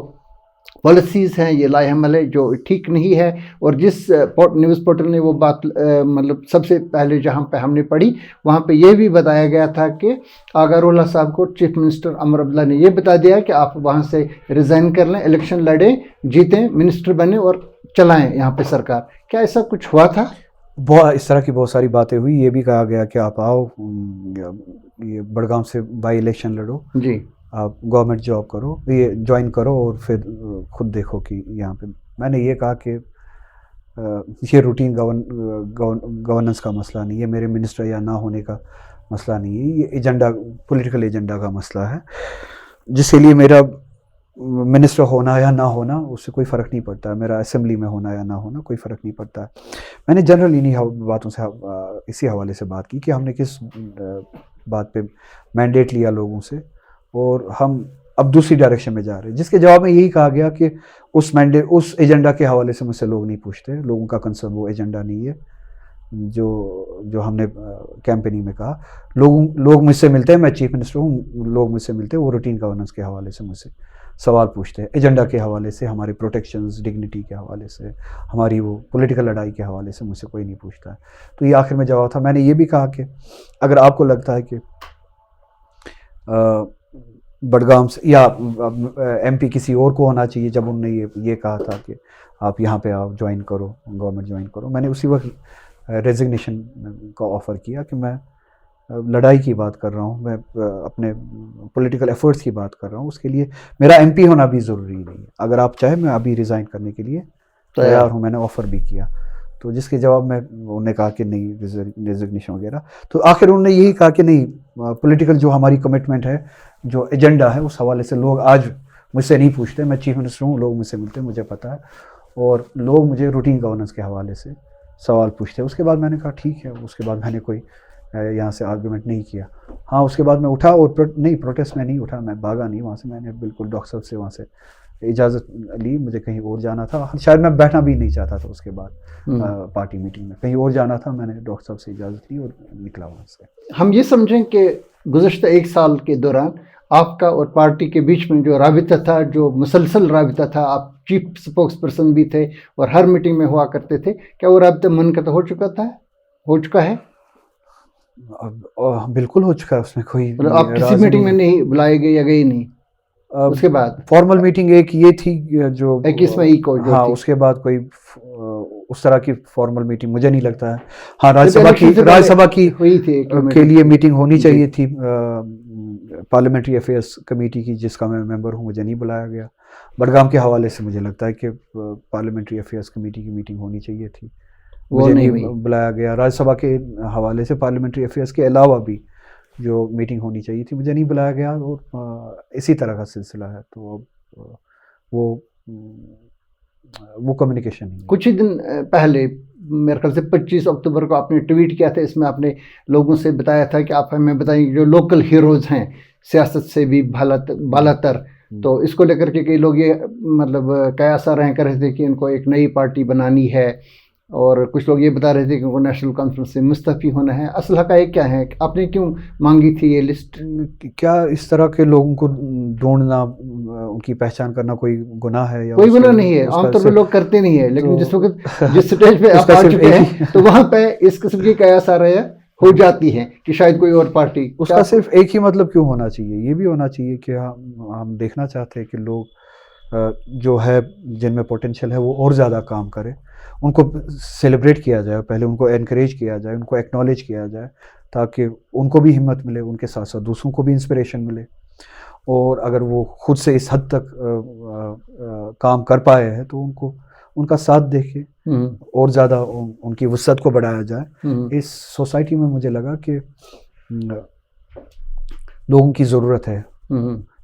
پالیسیز ہیں یہ لاء عمل ہے جو ٹھیک نہیں ہے. اور جس نیوز پورٹل نے وہ بات مطلب سب سے پہلے جہاں پہ ہم نے پڑھی وہاں پہ یہ بھی بتایا گیا تھا کہ آغا روح اللہ صاحب کو چیف منسٹر عمر عبداللہ نے یہ بتا دیا کہ آپ وہاں سے ریزائن کر لیں, الیکشن لڑیں, جیتیں, منسٹر بنیں اور چلائیں یہاں پہ سرکار. کیا ایسا کچھ ہوا تھا؟ اس طرح کی بہت ساری باتیں ہوئی. یہ بھی کہا گیا کہ آپ آؤ یہ بڑگام سے بائی الیکشن لڑو, جی آپ گورنمنٹ جاب کرو, یہ جوائن کرو اور پھر خود دیکھو کہ یہاں پہ. میں نے یہ کہا کہ یہ روٹین گورننس کا مسئلہ نہیں ہے, میرے منسٹر یا نہ ہونے کا مسئلہ نہیں ہے, یہ ایجنڈا پولیٹیکل ایجنڈا کا مسئلہ ہے, جس کے لیے میرا منسٹر ہونا یا نہ ہونا اس سے کوئی فرق نہیں پڑتا ہے, میرا اسمبلی میں ہونا یا نہ ہونا کوئی فرق نہیں پڑتا ہے. میں نے جنرل انہی باتوں سے اسی حوالے سے بات کی کہ ہم نے کس بات پہ مینڈیٹ لیا لوگوں سے اور ہم اب دوسری ڈائریکشن میں جا رہے ہیں, جس کے جواب میں یہی کہا گیا کہ اس ایجنڈا کے حوالے سے مجھ سے لوگ نہیں پوچھتے, لوگوں کا کنسرن وہ ایجنڈا نہیں ہے جو ہم نے کیمپیننگ میں کہا. لوگ مجھ سے ملتے ہیں, میں چیف منسٹر ہوں, لوگ مجھ سے ملتے ہیں, وہ روٹین گورننس کے حوالے سے مجھ سے سوال پوچھتے ہیں, ایجنڈا کے حوالے سے, ہماری پروٹیکشنز ڈگنیٹی کے حوالے سے, ہماری وہ پولیٹیکل لڑائی کے حوالے سے مجھ سے کوئی نہیں پوچھتا ہے. تو یہ آخر میں جواب تھا. میں نے یہ بھی کہا کہ اگر آپ کو لگتا ہے کہ بڈگام سے یا ایم پی کسی اور کو ہونا چاہیے, جب انہوں نے یہ کہا تھا کہ آپ یہاں پہ آپ جوائن کرو, گورنمنٹ جوائن کرو, میں نے اسی وقت ریزگنیشن کا آفر کیا کہ میں لڑائی کی بات کر رہا ہوں, میں اپنے پولیٹیکل ایفرٹس کی بات کر رہا ہوں, اس کے لیے میرا ایم پی ہونا بھی ضروری نہیں ہے. اگر آپ چاہیں میں ابھی ریزائن کرنے کے لیے تیار ہوں, میں نے آفر بھی کیا. تو جس کے جواب میں انہوں نے کہا کہ نہیں ریزگنیشن وغیرہ. تو آخر انہوں نے یہی کہا کہ نہیں, پولیٹیکل جو ہماری کمٹمنٹ ہے, جو ایجنڈا ہے, اس حوالے سے لوگ آج مجھ سے نہیں پوچھتے. میں چیف منسٹر ہوں, لوگ مجھ سے ملتے ہیں, مجھے پتہ ہے, اور لوگ مجھے روٹین گورننس کے حوالے سے سوال پوچھتے ہیں. اس کے بعد میں نے کہا ٹھیک ہے. اس کے بعد میں نے کوئی یہاں سے آرگومنٹ نہیں کیا. ہاں اس کے بعد میں اٹھا اور نہیں, پروٹیسٹ میں نہیں اٹھا, میں بھاگا نہیں وہاں سے. میں نے بالکل ڈاکٹر صاحب سے وہاں سے اجازت لی, مجھے کہیں اور جانا تھا, شاید میں بیٹھنا بھی نہیں چاہتا تھا. اس کے بعد پارٹی میٹنگ میں کہیں اور جانا تھا, میں نے ڈاکٹر صاحب سے اجازت لی اور نکلا وہاں سے. ہم یہ سمجھیں کہ گزشتہ 1 سال کے دوران آپ کا اور پارٹی کے بیچ میں جو رابطہ تھا, جو مسلسل رابطہ تھا, آپ چیف سپوکس پرسن بھی تھے اور ہر میٹنگ میں ہوا کرتے تھے, کیا وہ رابطہ منقطع ہو چکا ہے؟ بالکل ہو چکا ہے. اس میں کوئی آپ کسی میٹنگ میں نہیں بلائے گئے یا گئے نہیں؟ اس کے بعد فارمل میٹنگ ایک یہ تھی جو 21 مئی کو, ہاں اس کے بعد کوئی اس طرح کی فارمل میٹنگ مجھے نہیں لگتا ہے. ہاں راج سبھا کی ہوئی تھی کے لیے میٹنگ ہونی چاہیے تھی, پارلیمنٹری افیئرس کمیٹی کی, جس کا میں ممبر ہوں, مجھے نہیں بلایا گیا. بڈگام کے حوالے سے مجھے لگتا ہے کہ پارلیمنٹری افیئرس کمیٹی کی میٹنگ ہونی چاہیے تھی, مجھے نہیں بلایا گیا. راج سبھا کے حوالے سے پارلیمنٹری افیئرس کے علاوہ بھی جو میٹنگ ہونی چاہیے تھی, مجھے نہیں بلایا گیا, اور اسی طرح کا سلسلہ ہے. تو وہ کمیونیکیشن نہیں. کچھ ہی دن پہلے میرے خیال سے 25 اکتوبر کو آپ نے ٹویٹ کیا تھا, اس میں آپ نے لوگوں سے بتایا تھا کہ آپ ہمیں بتائیں جو لوکل ہیروز ہیں سیاست سے بھی بالا تر, تو اس کو لے کر کے کئی لوگ یہ مطلب قیاس رہیں کر رہے تھے کہ ان کو ایک نئی پارٹی بنانی ہے, اور کچھ لوگ یہ بتا رہے تھے کہ ان کو نیشنل کانفرنس سے مستعفی ہونا ہے. اصل حقائق کیا ہے؟ آپ نے کیوں مانگی تھی یہ لسٹ؟ کیا اس طرح کے لوگوں کو ڈھونڈنا، ان کی پہچان کرنا کوئی گناہ ہے؟ یا کوئی گناہ نہیں ہے، عام طور پہ لوگ کرتے نہیں ہے، لیکن جس وقت جس سٹیج پہ آپ آ چکے ہیں تو وہاں پہ اس قسم کی قیاس آ رہا ہے ہو جاتی ہے کہ شاید کوئی اور پارٹی. اس کا صرف ایک ہی مطلب کیوں ہونا چاہیے؟ یہ بھی ہونا چاہیے کہ ہم دیکھنا چاہتے ہیں کہ لوگ جو ہے جن میں پوٹینشیل ہے وہ اور زیادہ کام کرے، ان کو سیلیبریٹ کیا جائے، پہلے ان کو انکریج کیا جائے، ان کو ایکنالج کیا جائے، تاکہ ان کو بھی ہمت ملے، ان کے ساتھ ساتھ دوسروں کو بھی انسپریشن ملے. اور اگر وہ خود سے اس حد تک کام کر پائے ہیں تو ان کا ساتھ دے کے اور زیادہ ان کی وسعت کو بڑھایا جائے. اس سوسائٹی میں مجھے لگا کہ لوگوں کی ضرورت ہے،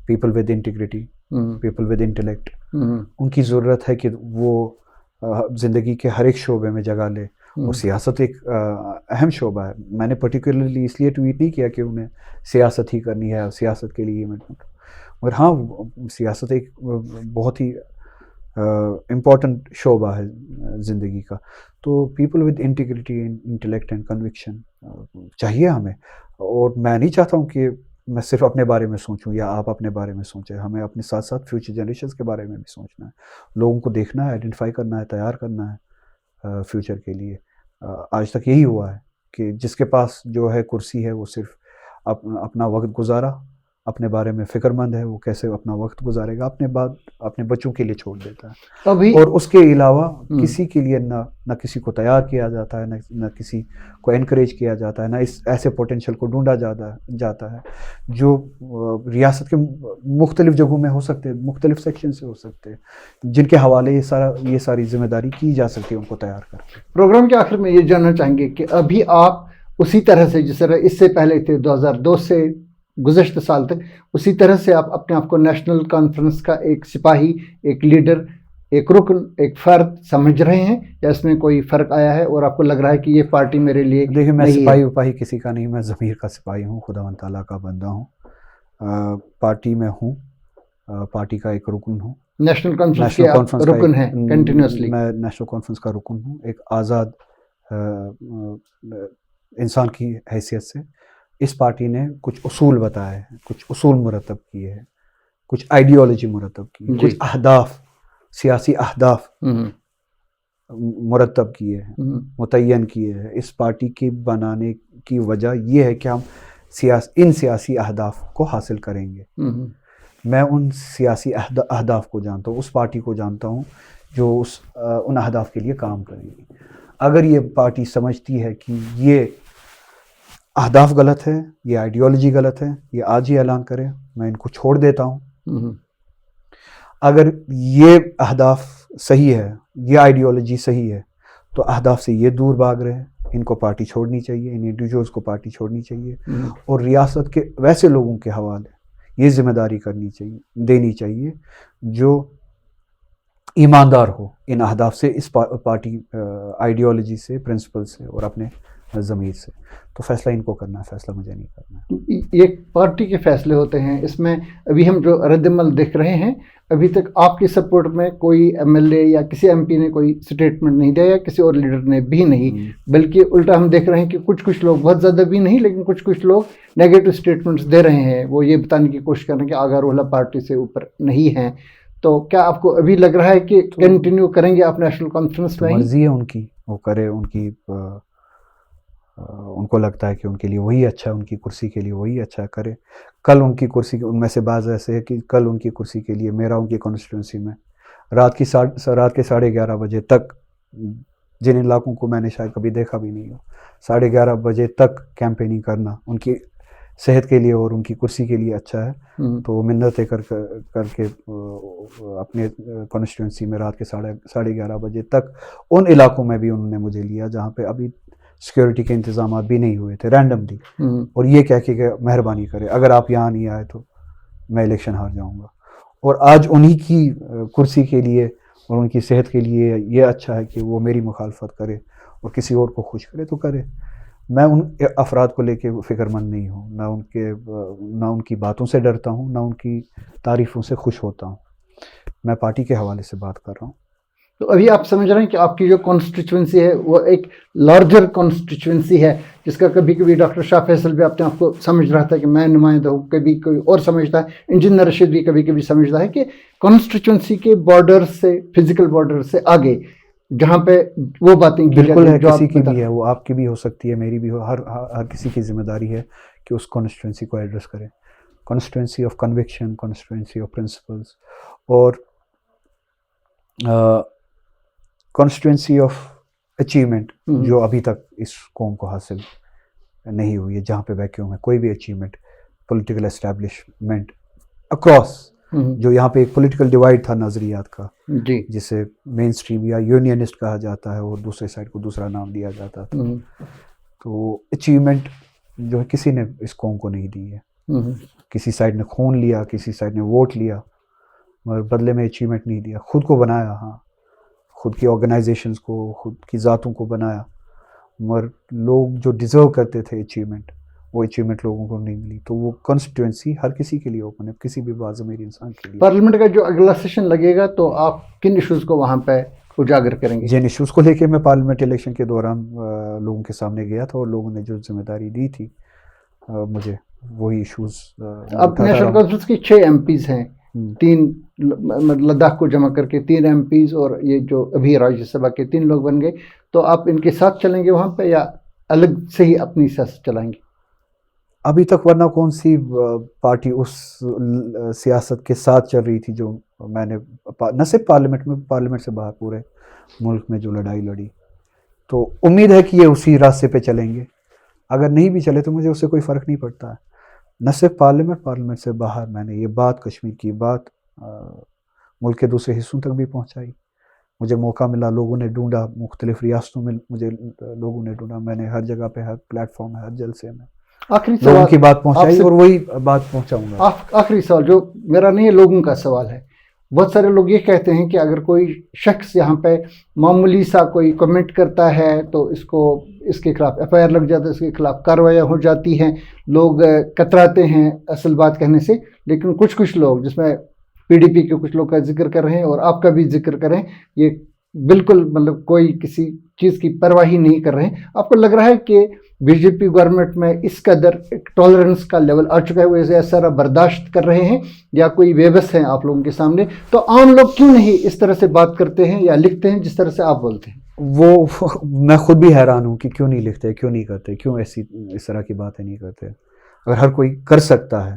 people with integrity, people with intellect. ان کی ضرورت ہے کہ وہ زندگی کے ہر ایک شعبے میں جگہ لے، اور سیاست ایک اہم شعبہ ہے. میں نے پرٹیکولرلی اس لیے ٹویٹ نہیں کیا کہ انہیں سیاست ہی کرنی ہے، سیاست کے لیے مگر ہاں سیاست ایک بہت ہی امپورٹنٹ شعبہ ہے زندگی کا. تو people with integrity, intellect and conviction چاہیے ہمیں. اور میں نہیں چاہتا ہوں کہ میں صرف اپنے بارے میں سوچوں یا آپ اپنے بارے میں سوچیں. ہمیں اپنے ساتھ ساتھ فیوچر جنریشنز کے بارے میں بھی سوچنا ہے، لوگوں کو دیکھنا ہے، آئیڈینٹیفائی کرنا ہے، تیار کرنا ہے فیوچر کے لیے. آج تک یہی ہوا ہے کہ جس کے پاس جو ہے کرسی ہے وہ صرف اپنا وقت گزارا، اپنے بارے میں فکر مند ہے، وہ کیسے اپنا وقت گزارے گا، اپنے بچوں کے لیے چھوڑ دیتا ہے. اور اس کے علاوہ کسی کے لیے نہ کسی کو تیار کیا جاتا ہے، نہ کسی کو انکریج کیا جاتا ہے، نہ اس ایسے پوٹینشیل کو ڈھونڈا جاتا ہے جو ریاست کے مختلف جگہوں میں ہو سکتے ہیں، مختلف سیکشن سے ہو سکتے ہیں، جن کے حوالے یہ ساری ذمہ داری کی جا سکتی ہے ان کو تیار کر کے. پروگرام کے آخر میں یہ جاننا چاہیں گے کہ ابھی آپ اسی طرح سے جس طرح اس سے پہلے تھے 2002 سے گزشتہ سال تک، اسی طرح سے آپ اپنے آپ کو نیشنل کانفرنس کا ایک سپاہی، ایک لیڈر، ایک رکن، ایک فرد سمجھ رہے ہیں، یا اس میں کوئی فرق آیا ہے اور آپ کو لگ رہا ہے کہ یہ پارٹی میرے لیے؟ دیکھیں، میں سپاہی وپاہی کسی کا نہیں، میں ضمیر کا سپاہی ہوں، خداوند تعالیٰ کا بندہ ہوں. پارٹی میں ہوں، پارٹی کا ایک رکن ہوں. نیشنل کانفرنس کے رکن ہیں کنٹینیوسلی؟ میں نیشنل کانفرنس کا رکن ہوں، ایک آزاد انسان کی حیثیت سے. اس پارٹی نے کچھ اصول بتائے ہیں، کچھ اصول مرتب کیے ہیں، کچھ آئیڈیالوجی مرتب کی، کچھ اہداف، سیاسی اہداف مرتب کیے ہیں، متعین کیے ہیں. اس پارٹی کی بنانے کی وجہ یہ ہے کہ ہم ان سیاسی اہداف کو حاصل کریں گے. میں ان سیاسی اہداف کو جانتا ہوں، اس پارٹی کو جانتا ہوں جو ان اہداف کے لیے کام کرے گی. اگر یہ پارٹی سمجھتی ہے کہ یہ اہداف غلط ہے، یہ آئیڈیالوجی غلط ہے، یہ آج ہی اعلان کرے، میں ان کو چھوڑ دیتا ہوں. اگر یہ اہداف صحیح ہے، یہ آئیڈیالوجی صحیح ہے، تو اہداف سے یہ دور بھاگ رہے ہیں، ان کو پارٹی چھوڑنی چاہیے، ان انڈیویجولز کو پارٹی چھوڑنی چاہیے، اور ریاست کے ویسے لوگوں کے حوالے یہ ذمہ داری دینی چاہیے جو ایماندار ہو ان اہداف سے، اس پارٹی آئیڈیالوجی سے، پرنسپل سے، اور اپنے ضمیر سے. تو فیصلہ ان کو کرنا ہے، فیصلہ مجھے نہیں کرنا ہے. یہ پارٹی کے فیصلے ہوتے ہیں. اس میں ابھی ہم جو رد عمل دیکھ رہے ہیں، ابھی تک آپ کی سپورٹ میں کوئی ایم ایل اے یا کسی ایم پی نے کوئی سٹیٹمنٹ نہیں دیا، یا کسی اور لیڈر نے بھی نہیں، بلکہ الٹا ہم دیکھ رہے ہیں کہ کچھ لوگ، بہت زیادہ بھی نہیں لیکن کچھ لوگ نیگیٹو سٹیٹمنٹس دے رہے ہیں. وہ یہ بتانے کی کوشش کر رہے ہیں کہ آغا روحلہ پارٹی سے اوپر نہیں ہیں. تو کیا آپ کو ابھی لگ رہا ہے کہ کنٹینیو کریں گے آپ نیشنل کانفرنس میں؟ مرضی ہے ان کی، وہ کرے. ان کو لگتا ہے کہ ان کے لیے وہی اچھا ہے، ان کی کرسی کے لیے وہی اچھا ہے، کرے. کل ان کی کرسی، ان میں سے بعض ایسے ہے کہ کل ان کی کرسی کے لیے، ان کی کانسٹیٹوئنسی میں رات کے 11:30 بجے تک، جن علاقوں کو میں نے شاید کبھی دیکھا بھی نہیں ہو، 11:30 بجے تک کیمپیننگ کرنا ان کی صحت کے لیے اور ان کی کرسی کے لیے اچھا ہے. تو وہ منتیں کر کے اپنے کانسٹیٹوئنسی میں رات کے 11:30 بجے تک ان علاقوں میں بھی انہوں نے مجھے لیا جہاں پہ ابھی سیکیورٹی کے انتظامات بھی نہیں ہوئے تھے، رینڈملی، اور یہ کہہ کے کہ مہربانی کرے اگر آپ یہاں نہیں آئے تو میں الیکشن ہار جاؤں گا. اور آج انہی کی کرسی کے لیے اور ان کی صحت کے لیے یہ اچھا ہے کہ وہ میری مخالفت کرے اور کسی اور کو خوش کرے تو کرے. میں ان افراد کو لے کے فکر مند نہیں ہوں، نہ ان کی باتوں سے ڈرتا ہوں، نہ ان کی تعریفوں سے خوش ہوتا ہوں. میں پارٹی کے حوالے سے بات کر رہا ہوں. تو ابھی آپ سمجھ رہے ہیں کہ آپ کی جو کانسٹیچوئنسی ہے وہ ایک لارجر کانسٹیچوئنسی ہے، جس کا کبھی کبھی ڈاکٹر شاہ فیصل بھی اپنے آپ کو سمجھ رہا تھا کہ میں نمائندہ ہوں، کبھی کوئی اور سمجھتا ہے، انجینئر رشید بھی کبھی کبھی سمجھتا ہے کہ کانسٹیچوئنسی کے بارڈر سے، فزیکل بارڈر سے آگے جہاں پہ وہ باتیں کی بالکل جاتی ہے، ہیں جو کسی آپ کی بتا، بھی ہے، وہ آپ کی بھی ہو سکتی ہے، میری بھی ہو، ہر کسی کی ذمہ داری ہے کہ اس کانسٹیٹوئنسی کو ایڈریس کرے، constituency of conviction, constituency of principles, اور کانسٹیٹوئنسی آف اچیومنٹ جو ابھی تک اس قوم کو حاصل نہیں ہوئی ہے، جہاں پہ ویکیوم ہے، کوئی بھی اچیومنٹ پولیٹیکل اسٹیبلشمنٹ اکراس، جو یہاں پہ ایک پولیٹیکل ڈیوائڈ تھا نظریات کا، جی جسے مین اسٹریم یا یونینسٹ کہا جاتا ہے اور دوسرے سائڈ کو دوسرا نام دیا جاتا تھا، تو اچیومنٹ جو ہے کسی نے اس قوم کو نہیں دی ہے، کسی سائڈ نے خون لیا، کسی سائڈ نے ووٹ لیا، مگر بدلے میں اچیومنٹ نہیں دیا، خود کو بنایا، ہاں خود کی آرگنائزیشنز کو، خود کی ذاتوں کو بنایا، مگر لوگ جو ڈیزرو کرتے تھے اچیومنٹ، وہ اچیومنٹ لوگوں کو نہیں ملی، تو وہ کانسٹیٹوئنسی ہر کسی کے لیے اوپن ہے، کسی بھی باضمیر انسان کے لیے۔ پارلیمنٹ کا جو اگلا سیشن لگے گا تو آپ کن ایشوز کو وہاں پہ اجاگر کریں گے؟ جن ایشوز کو لے کے میں پارلیمنٹ الیکشن کے دوران لوگوں کے سامنے گیا تھا، اور لوگوں نے جو ذمہ داری دی تھی مجھے، وہی ایشوز اب نیشنل کانفرنس کی 6 ایم پیز ہیں، 3 لداخ کو جمع کر کے 3 ایم پیز، اور یہ جو ابھی راجیہ سبھا کے 3 لوگ بن گئے، تو آپ ان کے ساتھ چلیں گے وہاں پہ یا الگ سے ہی اپنی سیاست چلائیں گے؟ ابھی تک ورنہ کون سی پارٹی اس سیاست کے ساتھ چل رہی تھی جو میں نے نہ صرف پارلیمنٹ میں، پارلیمنٹ سے باہر پورے ملک میں جو لڑائی لڑی، تو امید ہے کہ یہ اسی راستے پہ چلیں گے، اگر نہیں بھی چلے تو مجھے اس سے کوئی فرق نہیں پڑتا ہے، نہ صرف پارلیمنٹ سے باہر میں نے یہ بات، کشمیر کی بات ملک کے دوسرے حصوں تک بھی پہنچائی، مجھے موقع ملا، لوگوں نے ڈھونڈا، مختلف ریاستوں میں مجھے لوگوں نے ڈھونڈا، میں نے ہر جگہ پہ، ہر پلیٹ فارم میں، ہر جلسے میں آخری لوگوں سوال کی بات پہنچائی، اور وہی بات پہنچاؤں گا۔ آخری سوال جو میرا نہیں ہے، لوگوں کا سوال ہے، بہت سارے لوگ یہ کہتے ہیں کہ اگر کوئی شخص یہاں پہ معمولی سا کوئی کمنٹ کرتا ہے تو اس کے خلاف ایف آئی آر لگ جاتا ہے، اس کے خلاف کارروائیاں ہو جاتی ہیں، لوگ کتراتے ہیں اصل بات کہنے سے، لیکن کچھ لوگ، جس میں پی ڈی پی کے کچھ لوگ کا ذکر کر رہے ہیں اور آپ کا بھی ذکر کریں، یہ بالکل مطلب کوئی کسی چیز کی پرواہ ہی نہیں کر رہے ہیں، آپ کو لگ رہا ہے کہ بی جے پی گورنمنٹ میں اس قدر ٹالرنس کا لیول آ چکا ہے، وہ ایسا سارا برداشت کر رہے ہیں، یا کوئی بے بس ہیں آپ لوگوں کے سامنے؟ تو عام لوگ کیوں نہیں اس طرح سے بات کرتے ہیں یا لکھتے ہیں جس طرح سے آپ بولتے ہیں؟ وہ میں خود بھی حیران ہوں کہ کیوں نہیں لکھتے، کیوں نہیں کرتے، کیوں اس طرح کی باتیں نہیں کرتے، اگر ہر کوئی کر سکتا ہے،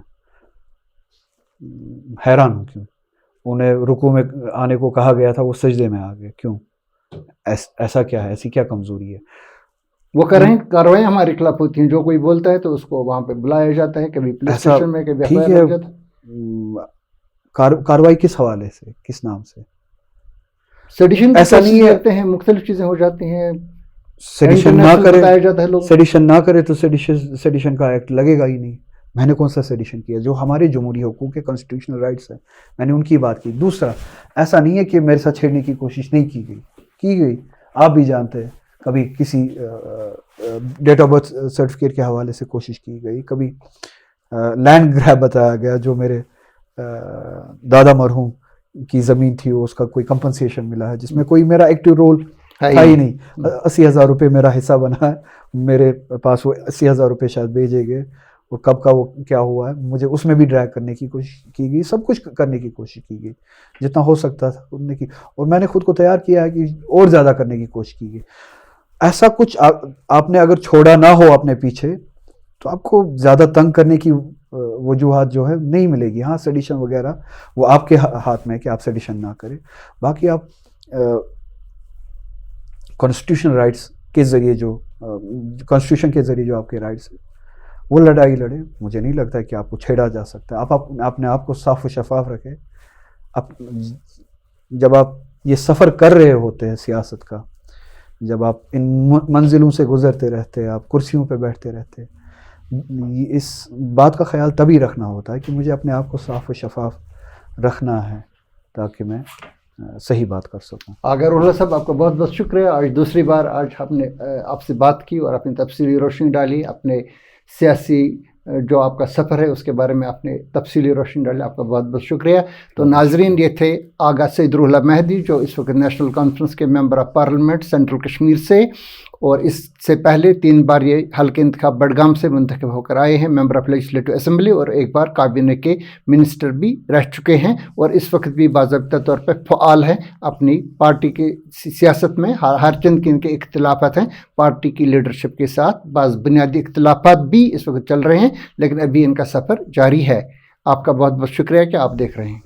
حیران ہوں کیوں انہیں رکوع میں آنے کو کہا گیا تھا وہ سجدے میں آ گئے، کیوں؟ ایسا کیا ہے، ایسی کیا کمزوری ہے؟ وہ کر رہے ہیں، کارروائیاں ہمارے خلاف ہوتی ہیں، جو کوئی بولتا ہے تو اس کو وہاں پہ بلایا جاتا ہے، کبھی پولیس اسٹیشن میں، کبھی ایف آئی آر لگ جاتا ہے۔ کارروائی کس حوالے سے، کس نام سے؟ سیڈیشن ایسا نہیں ہے، کرتے ہیں، مختلف چیزیں ہو جاتی ہیں، سیڈیشن نہ کرے، بتایا جاتا ہے لوگ، سیڈیشن نہ کرے تو سیڈیشن کا ایکٹ لگے گا ہی نہیں۔ میں نے کون سا سیڈیشن کیا؟ جو ہمارے جمہوری حقوق کے کانسٹیٹیوشنل رائٹس ہیں، میں نے ان کی بات کی۔ دوسرا، ایسا نہیں ہے کہ میرے ساتھ چھیڑنے کی کوشش نہیں کی گئی، آپ بھی جانتے ہیں، کبھی کسی ڈیٹ آف برتھ سرٹیفکیٹ کے حوالے سے کوشش کی گئی، کبھی لینڈ گریب بتایا گیا، جو میرے دادا مرحوم کی زمین تھی، اس کا کوئی کمپنسیشن ملا ہے، جس میں کوئی میرا ایکٹیو رول تھا ہی نہیں۔ 80,000 روپے میرا حصہ بنا ہے، میرے پاس وہ 80,000 روپے شاید بھیجے گئے، اور کب کا وہ کیا ہوا ہے، مجھے اس میں بھی ڈریگ کرنے کی کوشش کی گئی، سب کچھ کرنے کی کوشش کی گئی جتنا ہو سکتا تھا انہوں نے کی، اور میں نے خود کو تیار کیا ہے کہ اور زیادہ کرنے کی کوشش کی گئی۔ ایسا کچھ آپ نے اگر چھوڑا نہ ہو اپنے پیچھے تو آپ کو زیادہ تنگ کرنے کی وجوہات جو ہے نہیں ملے گی۔ ہاں سیڈیشن وغیرہ وہ آپ کے ہاتھ میں ہے کہ آپ سیڈیشن نہ کریں، باقی آپ کانسٹیٹیوشن رائٹس کے ذریعے جو کانسٹیٹیوشن کے ذریعے جو آپ کے رائٹس ہیں وہ لڑائی لڑے۔ مجھے نہیں لگتا کہ آپ کو چھیڑا جا سکتا ہے۔ آپ اپنے آپ کو صاف و شفاف رکھیں۔ جب آپ یہ سفر کر رہے ہوتے ہیں سیاست کا، جب آپ ان منزلوں سے گزرتے رہتے، آپ کرسیوں پہ بیٹھتے رہتے، اس بات کا خیال تبھی رکھنا ہوتا ہے کہ مجھے اپنے آپ کو صاف و شفاف رکھنا ہے تاکہ میں صحیح بات کر سکوں۔ آگر اللہ صاحب، آپ کا بہت بہت شکریہ۔ آج دوسری بار آج ہم نے آپ سے بات کی اور اپنی تفصیلی روشنی ڈالی اپنے سیاسی جو آپ کا سفر ہے اس کے بارے میں آپ نے تفصیلی روشنی ڈالی، آپ کا بہت بہت شکریہ۔ تو ناظرین، یہ تھے آغا سید روح اللہ مہدی، جو اس وقت نیشنل کانفرنس کے member of parliament central Kashmir سے، اور اس سے پہلے 3 بار یہ حلقہ انتخاب بڑگام سے منتخب ہو کر آئے ہیں، ممبر آف لیجسلیٹو اسمبلی، اور 1 بار کابینہ کے منسٹر بھی رہ چکے ہیں، اور اس وقت بھی باضابطہ طور پہ فعال ہیں اپنی پارٹی کی سیاست میں۔ ہر چند کے ان کے اختلافات ہیں پارٹی کی لیڈرشپ کے ساتھ، بعض بنیادی اختلافات بھی اس وقت چل رہے ہیں، لیکن ابھی ان کا سفر جاری ہے۔ آپ کا بہت بہت شکریہ کہ آپ دیکھ رہے ہیں۔